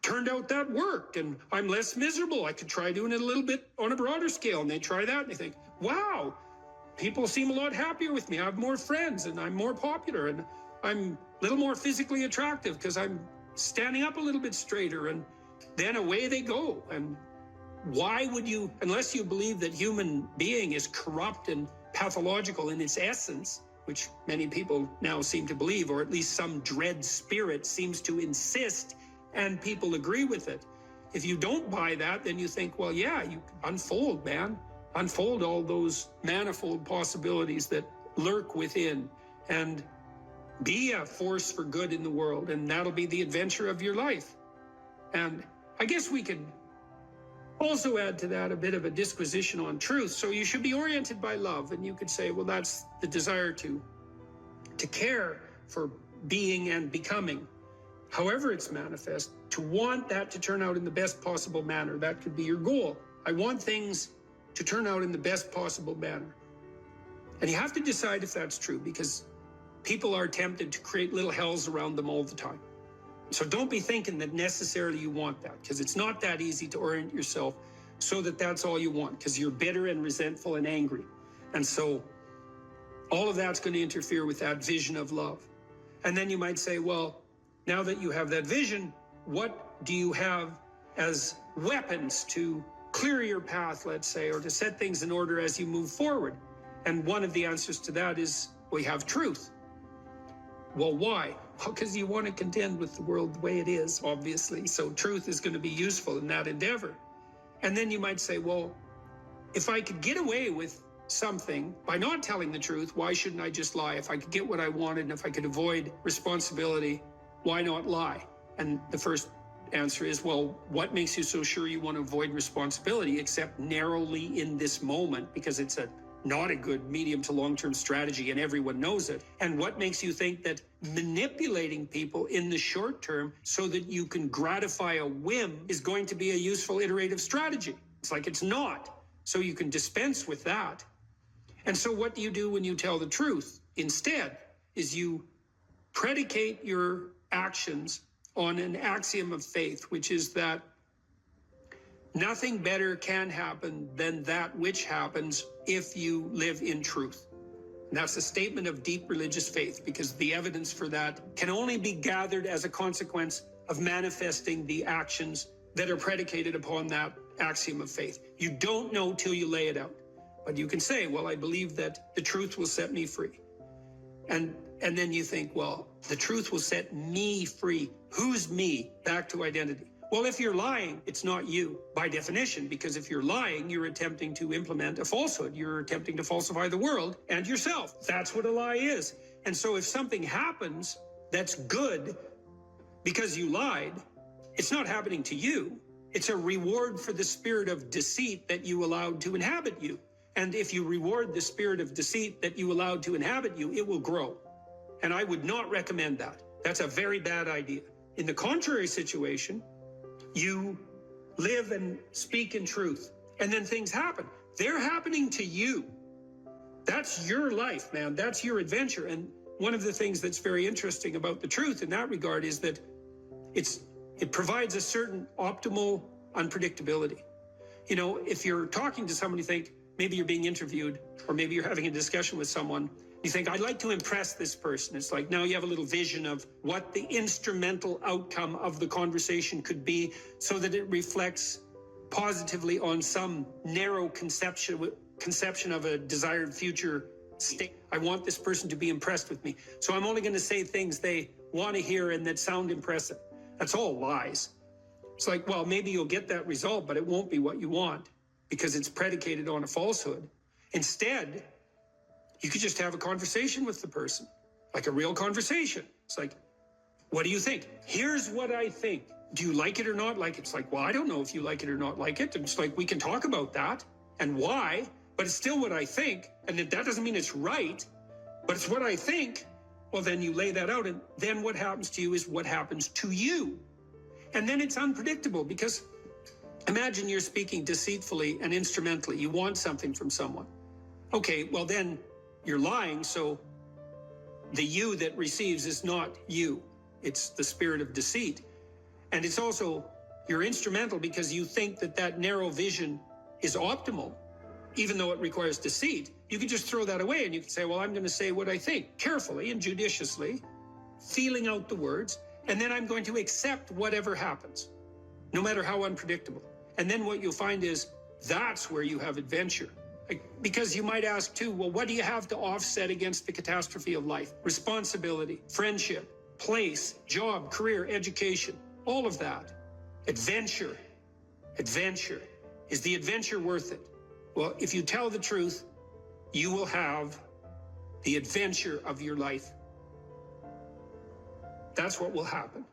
turned out that worked. And I'm less miserable. I could try doing it a little bit on a broader scale. And they try that and they think, wow, people seem a lot happier with me. I have more friends and I'm more popular and I'm a little more physically attractive because I'm standing up a little bit straighter. And then away they go. And why would you, unless you believe that human being is corrupt and pathological in its essence, which many people now seem to believe, or at least some dread spirit seems to insist, and people agree with it. If you don't buy that, then you think, well, yeah, you unfold, man. Unfold all those manifold possibilities that lurk within and be a force for good in the world. And that'll be the adventure of your life. And I guess we could also add to that a bit of a disquisition on truth. So you should be oriented by love. And you could say, well, that's the desire to care for being and becoming, however it's manifest, to want that to turn out in the best possible manner. That could be your goal. I want things to turn out in the best possible manner. And you have to decide if that's true, because people are tempted to create little hells around them all the time. So don't be thinking that necessarily you want that, because it's not that easy to orient yourself so that that's all you want, because you're bitter and resentful and angry. And so all of that's going to interfere with that vision of love. And then you might say, well, now that you have that vision, what do you have as weapons to clear your path, let's say, or to set things in order as you move forward? And one of the answers to that is, we have truth. Well, why? Well, because you want to contend with the world the way it is, obviously. So truth is going to be useful in that endeavor. And then you might say, well, if I could get away with something by not telling the truth, why shouldn't I just lie? If I could get what I wanted and if I could avoid responsibility, why not lie? And the first answer is, well, what makes you so sure you want to avoid responsibility except narrowly in this moment, because it's a not a good medium to long-term strategy, and everyone knows it. And what makes you think that manipulating people in the short term so that you can gratify a whim is going to be a useful iterative strategy? It's like it's not. So you can dispense with that. And so what do you do when you tell the truth? Instead, is you predicate your actions on an axiom of faith, which is that nothing better can happen than that which happens if you live in truth. And that's a statement of deep religious faith, because the evidence for that can only be gathered as a consequence of manifesting the actions that are predicated upon that axiom of faith. You don't know till you lay it out. But you can say, well, I believe that the truth will set me free. And then you think, well, the truth will set me free. Who's me? Back to identity. Well, if you're lying, it's not you by definition, because if you're lying, you're attempting to implement a falsehood. You're attempting to falsify the world and yourself. That's what a lie is. And so if something happens that's good because you lied, it's not happening to you. It's a reward for the spirit of deceit that you allowed to inhabit you. And if you reward the spirit of deceit that you allowed to inhabit you, it will grow. And I would not recommend that. That's a very bad idea. In the contrary situation, you live and speak in truth, and then things happen. They're happening to you. That's your life, man. That's your adventure. And one of the things that's very interesting about the truth in that regard is that it provides a certain optimal unpredictability. You know, if you're talking to somebody, you think, maybe you're being interviewed, or maybe you're having a discussion with someone, you think, I'd like to impress this person. It's like, now you have a little vision of what the instrumental outcome of the conversation could be, so that it reflects positively on some narrow conception of a desired future state. I want this person to be impressed with me. So I'm only going to say things they want to hear and that sound impressive. That's all lies. It's like, well, maybe you'll get that result, but it won't be what you want, because it's predicated on a falsehood. Instead, you could just have a conversation with the person, like a real conversation. It's like, what do you think? Here's what I think. Do you like it or not like it? It's like, well, I don't know if you like it or not like it. It's like, we can talk about that and why, but it's still what I think. And that doesn't mean it's right, but it's what I think. Well, then you lay that out, and then what happens to you is what happens to you. And then it's unpredictable, because imagine you're speaking deceitfully and instrumentally. You want something from someone. Okay, well then you're lying, so the you that receives is not you. It's the spirit of deceit. And it's also, you're instrumental because you think that that narrow vision is optimal, even though it requires deceit. You can just throw that away and you can say, well, I'm going to say what I think, carefully and judiciously, feeling out the words, and then I'm going to accept whatever happens, no matter how unpredictable. And then what you'll find is that's where you have adventure. Because you might ask too, well, what do you have to offset against the catastrophe of life? Responsibility, friendship, place, job, career, education, all of that. Adventure. Adventure. Is the adventure worth it? Well, if you tell the truth, you will have the adventure of your life. That's what will happen.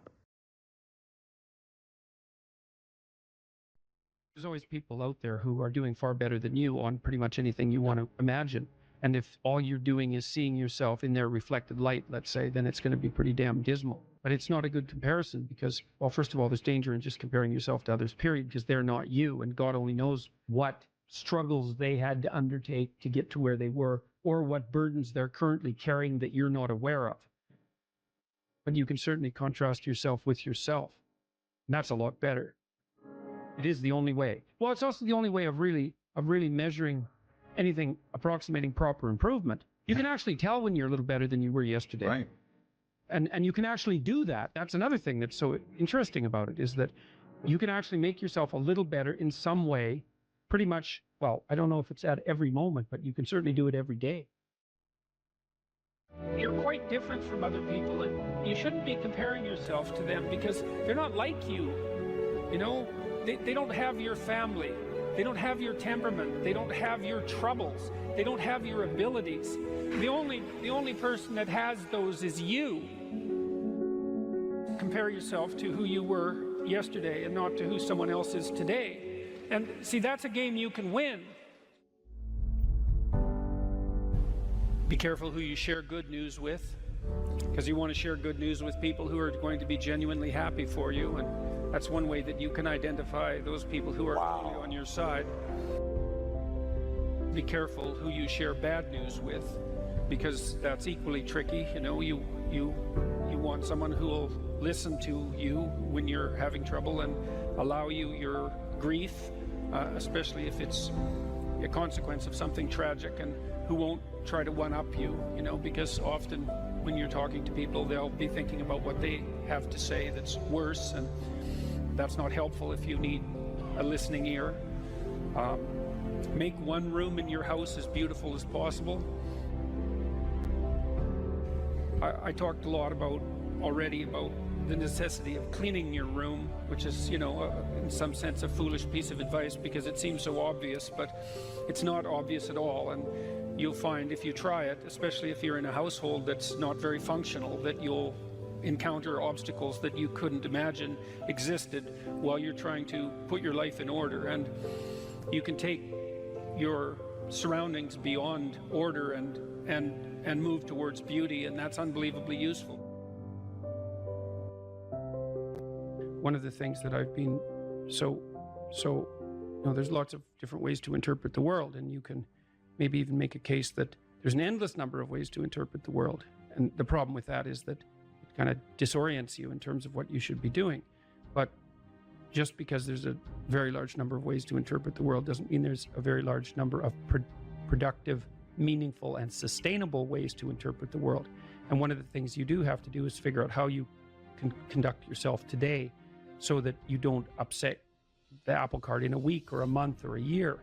There's always people out there who are doing far better than you on pretty much anything you want to imagine. And if all you're doing is seeing yourself in their reflected light, let's say, then it's going to be pretty damn dismal. But it's not a good comparison because, well, first of all, there's danger in just comparing yourself to others, period, because they're not you. And God only knows what struggles they had to undertake to get to where they were, or what burdens they're currently carrying that you're not aware of. But you can certainly contrast yourself with yourself. And that's a lot better. It is the only way. Well, it's also the only way of really measuring anything approximating proper improvement. You can actually tell when you're a little better than you were yesterday. Right. And you can actually do that. That's another thing that's so interesting about it, is that you can actually make yourself a little better in some way, pretty much, well, I don't know if it's at every moment, but you can certainly do it every day. You're quite different from other people, and you shouldn't be comparing yourself to them because they're not like you. You know, they don't have your family. They don't have your temperament. They don't have your troubles. They don't have your abilities. The only person that has those is you. Compare yourself to who you were yesterday and not to who someone else is today. And see, that's a game you can win. Be careful who you share good news with, because you want to share good news with people who are going to be genuinely happy for you, and that's one way that you can identify those people who are really on your side. Be careful who you share bad news with, because that's equally tricky. You know, you want someone who will listen to you when you're having trouble and allow you your grief, especially if it's a consequence of something tragic, and who won't try to one-up you, you know, because often when you're talking to people, they'll be thinking about what they have to say that's worse, and that's not helpful if you need a listening ear. Make one room in your house as beautiful as possible. I talked a lot already about the necessity of cleaning your room, which is, you know, in some sense a foolish piece of advice because it seems so obvious, but it's not obvious at all. And you'll find if you try it, especially if you're in a household that's not very functional, that you'll encounter obstacles that you couldn't imagine existed while you're trying to put your life in order. And you can take your surroundings beyond order and move towards beauty, and that's unbelievably useful. One of the things that I've been so you know, there's lots of different ways to interpret the world, and you can maybe even make a case that there's an endless number of ways to interpret the world. And the problem with that is that it kind of disorients you in terms of what you should be doing. But just because there's a very large number of ways to interpret the world doesn't mean there's a very large number of productive, meaningful, and sustainable ways to interpret the world. And one of the things you do have to do is figure out how you can conduct yourself today so that you don't upset the apple cart in a week or a month or a year.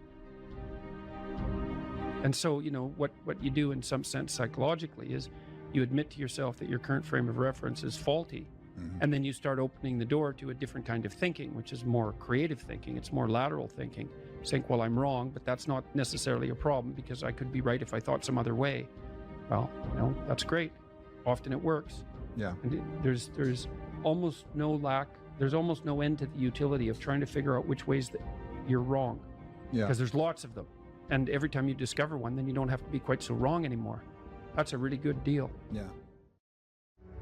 And so, you know, what you do in some sense psychologically is you admit to yourself that your current frame of reference is faulty. Mm-hmm. And then you start opening the door to a different kind of thinking, which is more creative thinking. It's more lateral thinking. You think, well, I'm wrong, but that's not necessarily a problem because I could be right if I thought some other way. Well, you know, that's great. Often it works. Yeah. And there's almost no end to the utility of trying to figure out which ways that you're wrong. Yeah. Because there's lots of them. And every time you discover one, then you don't have to be quite so wrong anymore. That's a really good deal. Yeah.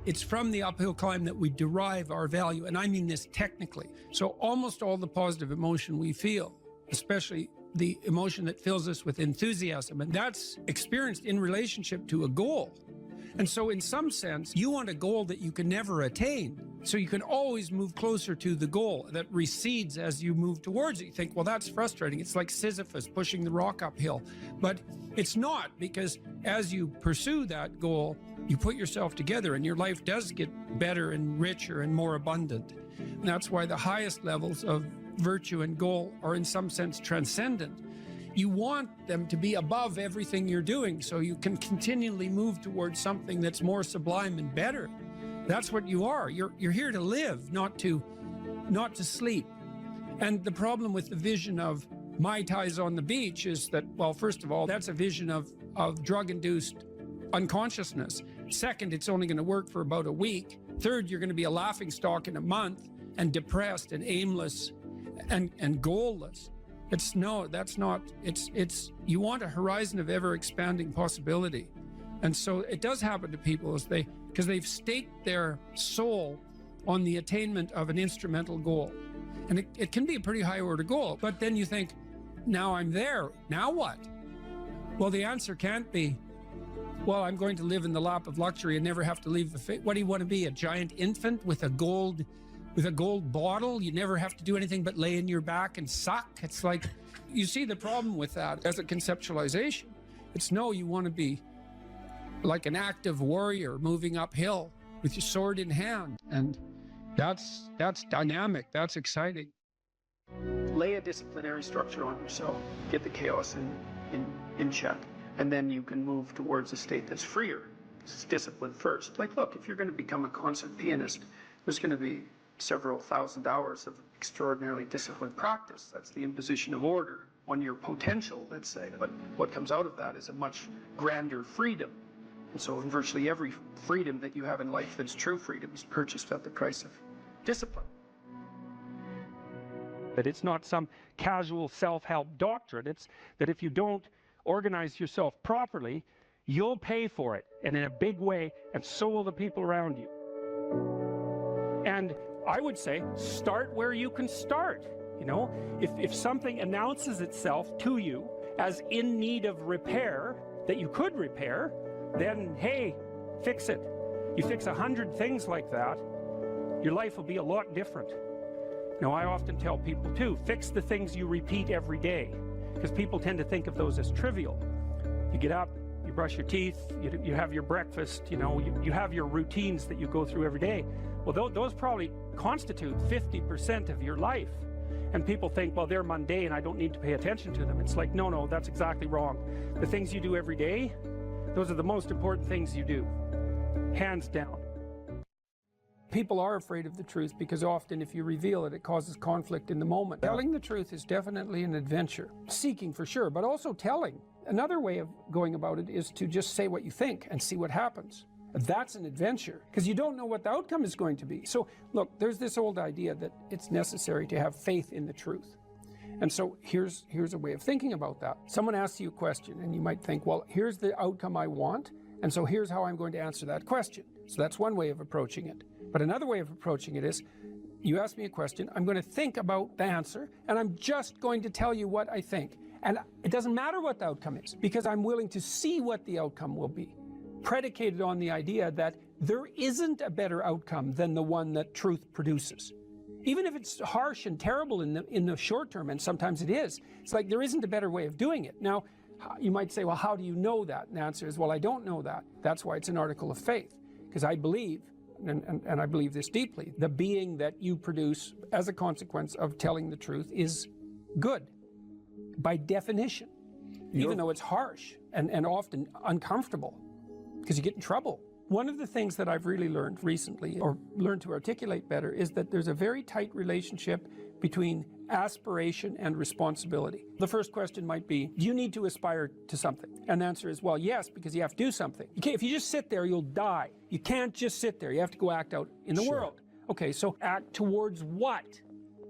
It's from the uphill climb that we derive our value, and I mean this technically. So almost all the positive emotion we feel, especially the emotion that fills us with enthusiasm, and that's experienced in relationship to a goal. And so in some sense, you want a goal that you can never attain. So you can always move closer to the goal that recedes as you move towards it. You think, well, that's frustrating. It's like Sisyphus pushing the rock uphill. But it's not, because as you pursue that goal, you put yourself together and your life does get better and richer and more abundant. And that's why the highest levels of virtue and goal are in some sense transcendent. You want them to be above everything you're doing so you can continually move towards something that's more sublime and better. That's what you are. You're here to live, not to sleep. And the problem with the vision of Mai Tais on the beach is that, well, first of all, that's a vision of drug-induced unconsciousness. Second, it's only going to work for about a week. Third, you're going to be a laughingstock in a month and depressed and aimless and goalless. You want a horizon of ever expanding possibility. And so it does happen to people because they've staked their soul on the attainment of an instrumental goal. And it can be a pretty high order goal, but then you think, now I'm there, now what? Well, the answer can't be, well, I'm going to live in the lap of luxury and never have to leave what do you want to be, a giant infant with a gold bottle? You never have to do anything but lay in your back and suck? It's like, you see the problem with that as a conceptualization. It's no, you want to be like an active warrior moving uphill with your sword in hand. And that's dynamic, that's exciting. Lay a disciplinary structure on yourself, get the chaos in check, and then you can move towards a state that's freer. It's discipline first. Like, look, if you're going to become a concert pianist, there's going to be several thousand hours of extraordinarily disciplined practice. That's the imposition of order on your potential, let's say. But what comes out of that is a much grander freedom. And so virtually every freedom that you have in life that's true freedom is purchased at the price of discipline. That it's not some casual self-help doctrine. It's that if you don't organize yourself properly, you'll pay for it, and in a big way, and so will the people around you. And I would say, start where you can start. You know, if something announces itself to you as in need of repair, that you could repair, then hey, fix it. You fix 100 things like that, your life will be a lot different. Now, I often tell people too, fix the things you repeat every day, because people tend to think of those as trivial. You get up, you brush your teeth, you have your breakfast, you know, you have your routines that you go through every day. Well, those probably constitute 50% of your life. And people think, well, they're mundane, I don't need to pay attention to them. It's like, no, that's exactly wrong. The things you do every day, those are the most important things you do, hands down. People are afraid of the truth because often if you reveal it, it causes conflict in the moment. Telling the truth is definitely an adventure. Seeking for sure, but also telling. Another way of going about it is to just say what you think and see what happens. That's an adventure, because you don't know what the outcome is going to be. So look, there's this old idea that it's necessary to have faith in the truth. And so here's a way of thinking about that. Someone asks you a question and you might think, well, here's the outcome I want, and so here's how I'm going to answer that question. So that's one way of approaching it. But another way of approaching it is, you ask me a question, I'm going to think about the answer, and I'm just going to tell you what I think. And it doesn't matter what the outcome is, because I'm willing to see what the outcome will be, predicated on the idea that there isn't a better outcome than the one that truth produces. Even if it's harsh and terrible in the short term, and sometimes it is, it's like there isn't a better way of doing it. Now, you might say, well, how do you know that? And the answer is, well, I don't know that. That's why it's an article of faith, because I believe, and I believe this deeply, the being that you produce as a consequence of telling the truth is good, by definition, even though it's harsh and often uncomfortable, because you get in trouble. One of the things that I've really learned recently, or learned to articulate better, is that there's a very tight relationship between aspiration and responsibility. The first question might be, do you need to aspire to something? And the answer is, well, yes, because you have to do something. If you just sit there, you'll die. You can't just sit there. You have to go act out in the world. Okay, so act towards what?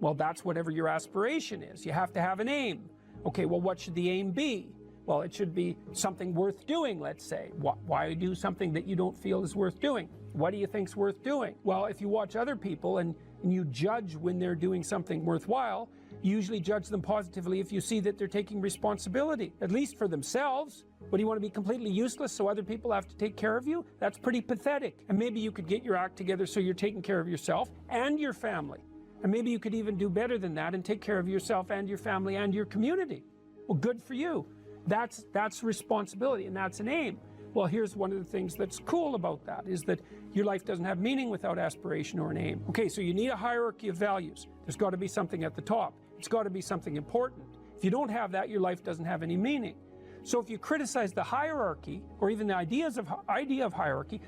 Well, that's whatever your aspiration is. You have to have an aim. Okay, well, what should the aim be? Well, it should be something worth doing, let's say. Why do something that you don't feel is worth doing? What do you think's worth doing? Well, if you watch other people and you judge when they're doing something worthwhile, you usually judge them positively if you see that they're taking responsibility, at least for themselves. What, do you want to be completely useless so other people have to take care of you? That's pretty pathetic. And maybe you could get your act together so you're taking care of yourself and your family. And maybe you could even do better than that and take care of yourself and your family and your community. Well, good for you. That's responsibility, and that's an aim. Well, here's one of the things that's cool about that, is that your life doesn't have meaning without aspiration or an aim. Okay, so you need a hierarchy of values. There's got to be something at the top. It's got to be something important. If you don't have that, your life doesn't have any meaning. So if you criticize the hierarchy, or even the idea of hierarchy,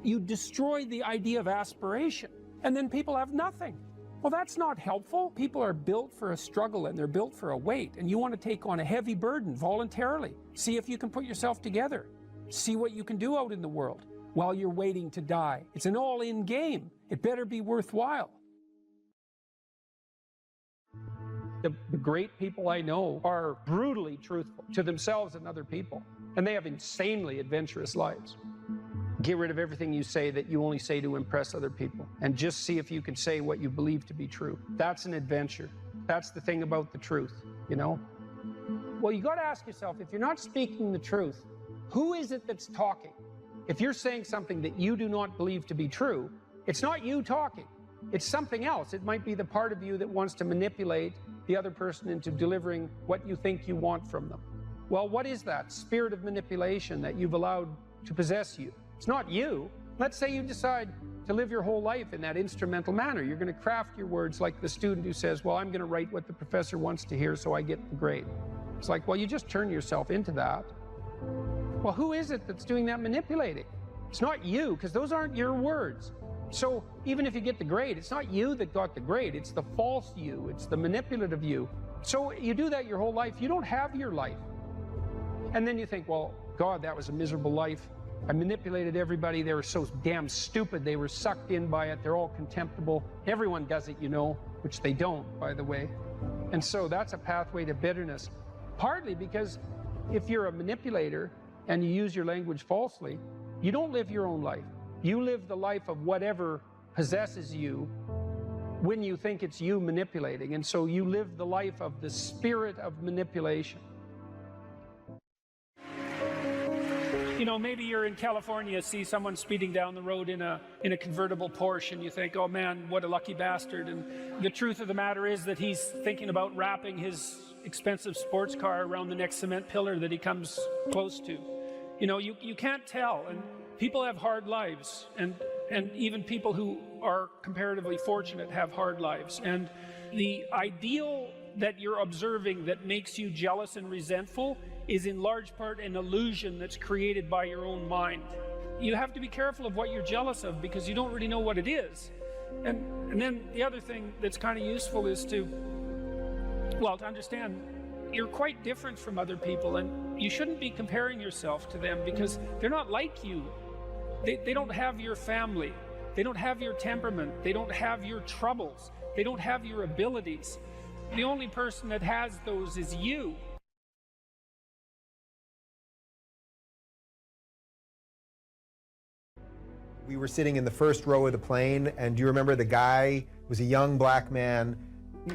you destroy the idea of aspiration, and then people have nothing. Well, that's not helpful. People are built for a struggle, and they're built for a weight, and you want to take on a heavy burden voluntarily. See if you can put yourself together. See what you can do out in the world while you're waiting to die. It's an all-in game. It better be worthwhile. The great people I know are brutally truthful to themselves and other people, and they have insanely adventurous lives. Get rid of everything you say that you only say to impress other people, and just see if you can say what you believe to be true. That's an adventure. That's the thing about the truth, you know? Well, you got to ask yourself, if you're not speaking the truth, who is it that's talking? If you're saying something that you do not believe to be true, it's not you talking. It's something else. It might be the part of you that wants to manipulate the other person into delivering what you think you want from them. Well, what is that spirit of manipulation that you've allowed to possess you? It's not you. Let's say you decide to live your whole life in that instrumental manner. You're going to craft your words like the student who says, well, I'm going to write what the professor wants to hear so I get the grade. It's like, well, you just turn yourself into that. Well, who is it that's doing that manipulating? It's not you, because those aren't your words. So even if you get the grade, it's not you that got the grade. It's the false you. It's the manipulative you. So you do that your whole life. You don't have your life. And then you think, well, God, that was a miserable life. I manipulated everybody. They were so damn stupid. They were sucked in by it. They're all contemptible. Everyone does it, you know, which they don't, by the way. And so that's a pathway to bitterness. Partly because if you're a manipulator, and you use your language falsely, you don't live your own life. You live the life of whatever possesses you when you think it's you manipulating. And so you live the life of the spirit of manipulation. You know, maybe you're in California, see someone speeding down the road in a convertible Porsche, and you think, oh man, what a lucky bastard. And the truth of the matter is that he's thinking about wrapping his expensive sports car around the next cement pillar that he comes close to. You know, you can't tell. And people have hard lives, and even people who are comparatively fortunate have hard lives. And the ideal that you're observing that makes you jealous and resentful is in large part an illusion that's created by your own mind. You have to be careful of what you're jealous of, because you don't really know what it is. And then the other thing that's kind of useful is to understand you're quite different from other people, and you shouldn't be comparing yourself to them, because they're not like you. They don't have your family. They don't have your temperament. They don't have your troubles. They don't have your abilities. The only person that has those is you. We were sitting in the first row of the plane, and do you remember the guy was a young black man,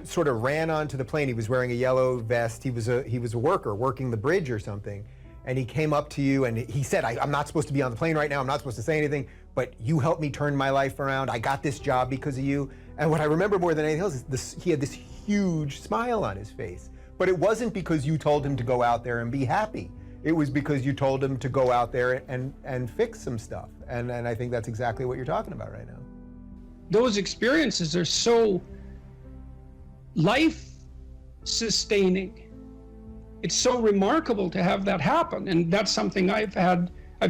sort of ran onto the plane. He was wearing a yellow vest. He was a worker working the bridge or something. And he came up to you and he said, I'm not supposed to be on the plane right now. I'm not supposed to say anything, but you helped me turn my life around. I got this job because of you. And what I remember more than anything else is he had this huge smile on his face. But it wasn't because you told him to go out there and be happy. It was because you told him to go out there and fix some stuff. And I think that's exactly what you're talking about right now. Those experiences are so life-sustaining. It's so remarkable to have that happen, and that's something I've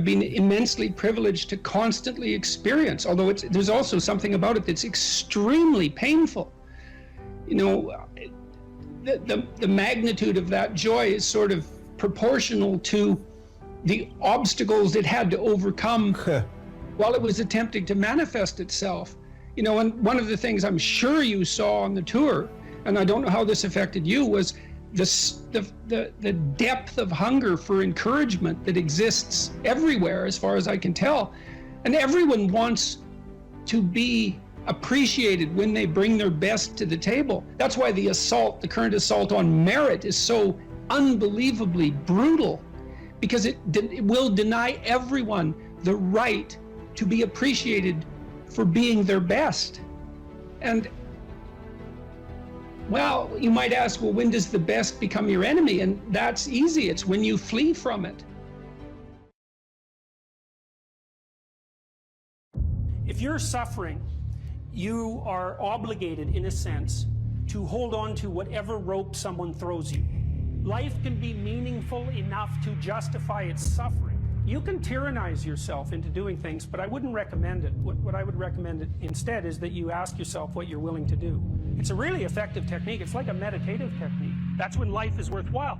been immensely privileged to constantly experience, although there's also something about it that's extremely painful. You know, the magnitude of that joy is sort of proportional to the obstacles it had to overcome while it was attempting to manifest itself. You know, and one of the things I'm sure you saw on the tour, and I don't know how this affected you, was the depth of hunger for encouragement that exists everywhere, as far as I can tell. And everyone wants to be appreciated when they bring their best to the table. That's why the current assault on merit is so unbelievably brutal, because it will deny everyone the right to be appreciated for being their best. And well, you might ask, well, when does the best become your enemy? And that's easy. It's when you flee from it. If you're suffering, you are obligated, in a sense, to hold on to whatever rope someone throws you. Life can be meaningful enough to justify its suffering. You can tyrannize yourself into doing things, but I wouldn't recommend it. What I would recommend instead is that you ask yourself what you're willing to do. It's a really effective technique. It's like a meditative technique. That's when life is worthwhile.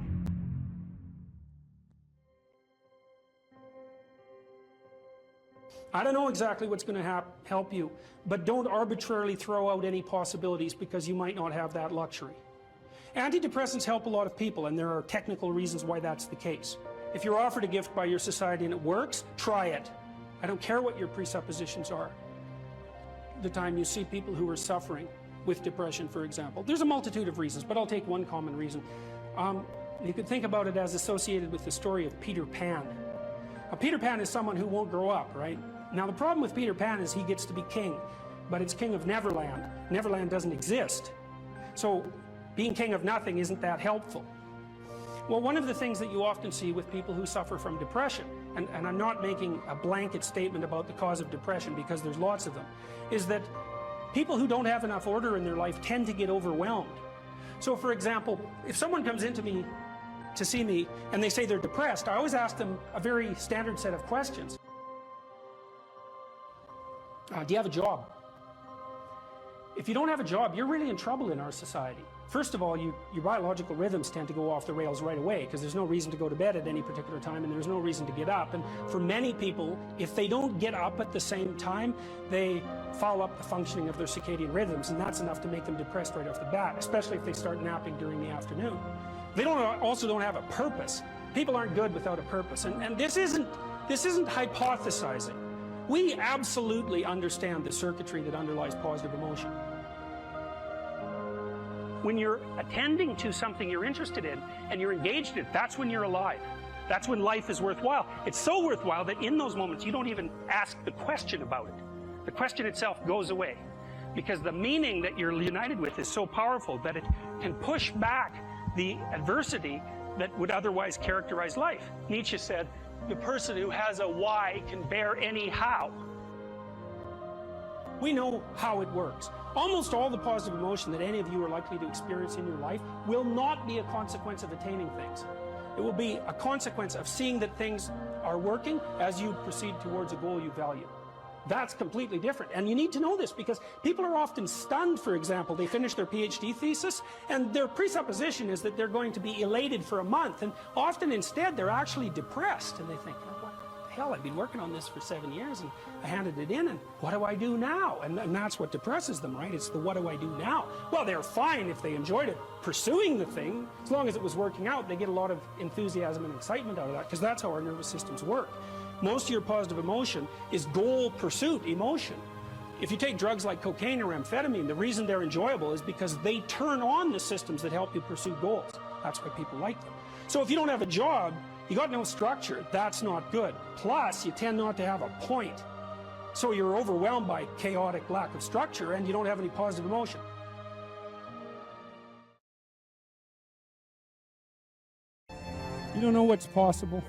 I don't know exactly what's going to help you, but don't arbitrarily throw out any possibilities, because you might not have that luxury. Antidepressants help a lot of people, and there are technical reasons why that's the case. If you're offered a gift by your society and it works, try it. I don't care what your presuppositions are. The time you see people who are suffering with depression, for example, there's a multitude of reasons, but I'll take one common reason. You could think about it as associated with the story of Peter Pan. Peter Pan is someone who won't grow up, right? Now, the problem with Peter Pan is he gets to be king, but it's king of Neverland. Neverland doesn't exist. So being king of nothing isn't that helpful. Well, one of the things that you often see with people who suffer from depression, and I'm not making a blanket statement about the cause of depression, because there's lots of them, is that people who don't have enough order in their life tend to get overwhelmed. So, for example, if someone comes into me to see me and they say they're depressed, I always ask them a very standard set of questions. Do you have a job? If you don't have a job, you're really in trouble in our society. First of all, your biological rhythms tend to go off the rails right away, because there's no reason to go to bed at any particular time, and there's no reason to get up. And for many people, if they don't get up at the same time, they foul up the functioning of their circadian rhythms, and that's enough to make them depressed right off the bat, especially if they start napping during the afternoon. They also don't have a purpose. people aren't good without a purpose. And this isn't hypothesizing. We absolutely understand the circuitry that underlies positive emotion. When you're attending to something you're interested in and you're engaged in it, that's when you're alive. That's when life is worthwhile. It's so worthwhile that in those moments you don't even ask the question about it. The question itself goes away, because the meaning that you're united with is so powerful that it can push back the adversity that would otherwise characterize life. Nietzsche said, the person who has a why can bear any how. We know how it works. Almost all the positive emotion that any of you are likely to experience in your life will not be a consequence of attaining things. It will be a consequence of seeing that things are working as you proceed towards a goal you value. That's completely different. And you need to know this, because people are often stunned. For example, they finish their PhD thesis and their presupposition is that they're going to be elated for a month, and often instead they're actually depressed, and they think, oh, what the hell, I've been working on this for 7 years and I handed it in, and what do I do now? And that's what depresses them, right? It's the what do I do now? Well, they're fine if they enjoyed it pursuing the thing. As long as it was working out, they get a lot of enthusiasm and excitement out of that, because that's how our nervous systems work. Most of your positive emotion is goal pursuit emotion. If you take drugs like cocaine or amphetamine, the reason they're enjoyable is because they turn on the systems that help you pursue goals. That's why people like them. So if you don't have a job, you got no structure, that's not good. Plus, you tend not to have a point. So you're overwhelmed by chaotic lack of structure and you don't have any positive emotion. You don't know what's possible.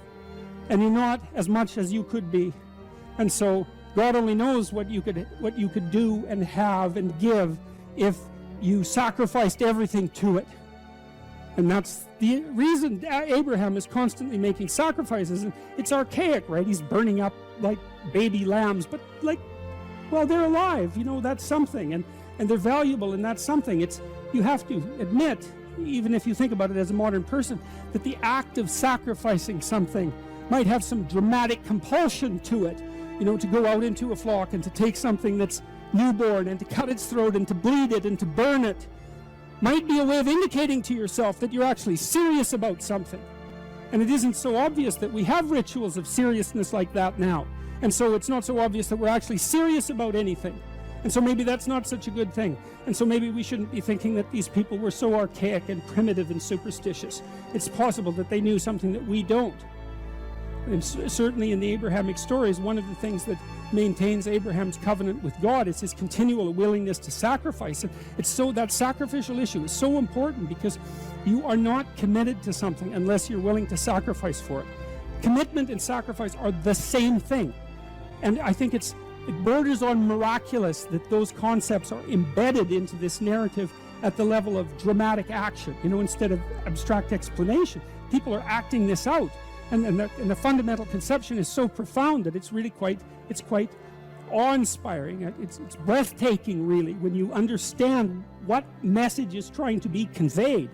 And you're not as much as you could be. And so God only knows what you could do and have and give if you sacrificed everything to it. And that's the reason Abraham is constantly making sacrifices. And it's archaic, right? He's burning up like baby lambs, but like, well, they're alive, you know, that's something, and they're valuable, and that's something. You have to admit, even if you think about it as a modern person, that the act of sacrificing something might have some dramatic compulsion to it, you know, to go out into a flock and to take something that's newborn and to cut its throat and to bleed it and to burn it, might be a way of indicating to yourself that you're actually serious about something. And it isn't so obvious that we have rituals of seriousness like that now. And so it's not so obvious that we're actually serious about anything. And so maybe that's not such a good thing. And so maybe we shouldn't be thinking that these people were so archaic and primitive and superstitious. It's possible that they knew something that we don't. And certainly in the Abrahamic stories, one of the things that maintains Abraham's covenant with God is his continual willingness to sacrifice. And it's so that sacrificial issue is so important, because you are not committed to something unless you're willing to sacrifice for it. Commitment and sacrifice are the same thing. And I think it borders on miraculous that those concepts are embedded into this narrative at the level of dramatic action, you know, instead of abstract explanation. People are acting this out. And the fundamental conception is so profound that it's really quite awe-inspiring. It's breathtaking, really, when you understand what message is trying to be conveyed.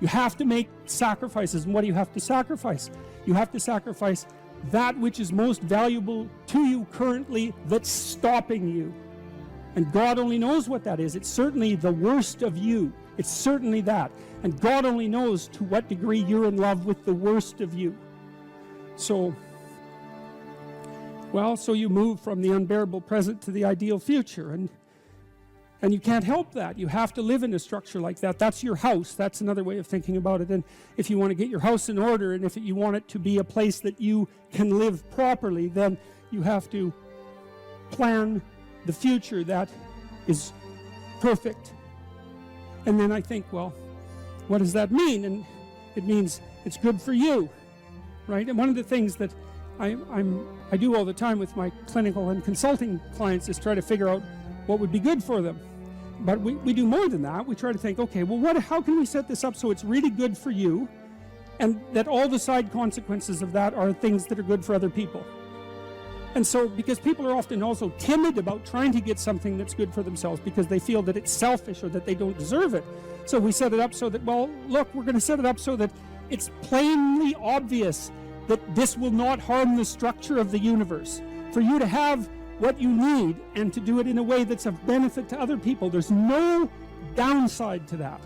You have to make sacrifices. And what do you have to sacrifice? You have to sacrifice that which is most valuable to you currently that's stopping you. And God only knows what that is. It's certainly the worst of you. It's certainly that. And God only knows to what degree you're in love with the worst of you. So you move from the unbearable present to the ideal future, and you can't help that. You have to live in a structure like that. That's your house. That's another way of thinking about it. And if you want to get your house in order, and if you want it to be a place that you can live properly, then you have to plan the future that is perfect. And then I think, well, what does that mean? And it means it's good for you. Right? And one of the things that I do all the time with my clinical and consulting clients is try to figure out what would be good for them. But we do more than that. We try to think, okay, well, how can we set this up so it's really good for you, and that all the side consequences of that are things that are good for other people. And so, because people are often also timid about trying to get something that's good for themselves because they feel that it's selfish or that they don't deserve it. So we set it up so that, well, look, we're going to set it up so that it's plainly obvious that this will not harm the structure of the universe. For you to have what you need and to do it in a way that's of benefit to other people, there's no downside to that.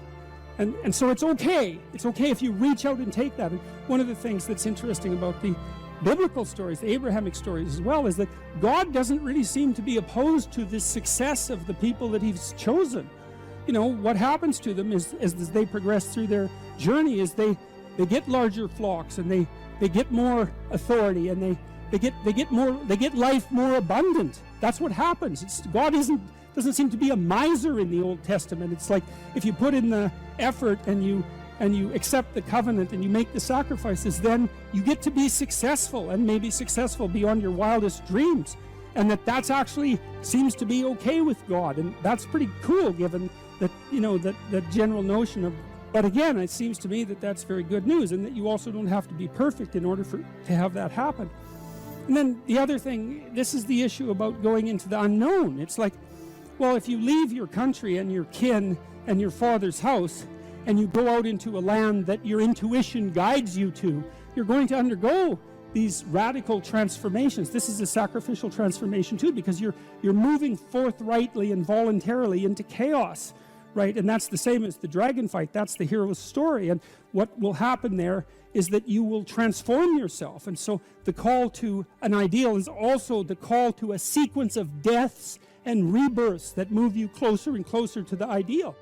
And so it's okay. It's okay if you reach out and take that. And one of the things that's interesting about the biblical stories, the Abrahamic stories as well, is that God doesn't really seem to be opposed to the success of the people that he's chosen. You know, what happens to them is as they progress through their journey is they get larger flocks, and they get more authority, and they get life more abundant. That's what happens. God doesn't seem to be a miser in the Old Testament. It's like if you put in the effort and you accept the covenant and you make the sacrifices, then you get to be successful, and maybe successful beyond your wildest dreams. And that's actually seems to be okay with God, and that's pretty cool given that, you know, that general notion of. But again, it seems to me that that's very good news, and that you also don't have to be perfect in order to have that happen. And then the other thing, this is the issue about going into the unknown. It's like, well, if you leave your country and your kin and your father's house, and you go out into a land that your intuition guides you to, you're going to undergo these radical transformations. This is a sacrificial transformation too, because you're moving forthrightly and voluntarily into chaos, right? And that's the same as the dragon fight. That's the hero's story. And what will happen there is that you will transform yourself. And so the call to an ideal is also the call to a sequence of deaths and rebirths that move you closer and closer to the ideal.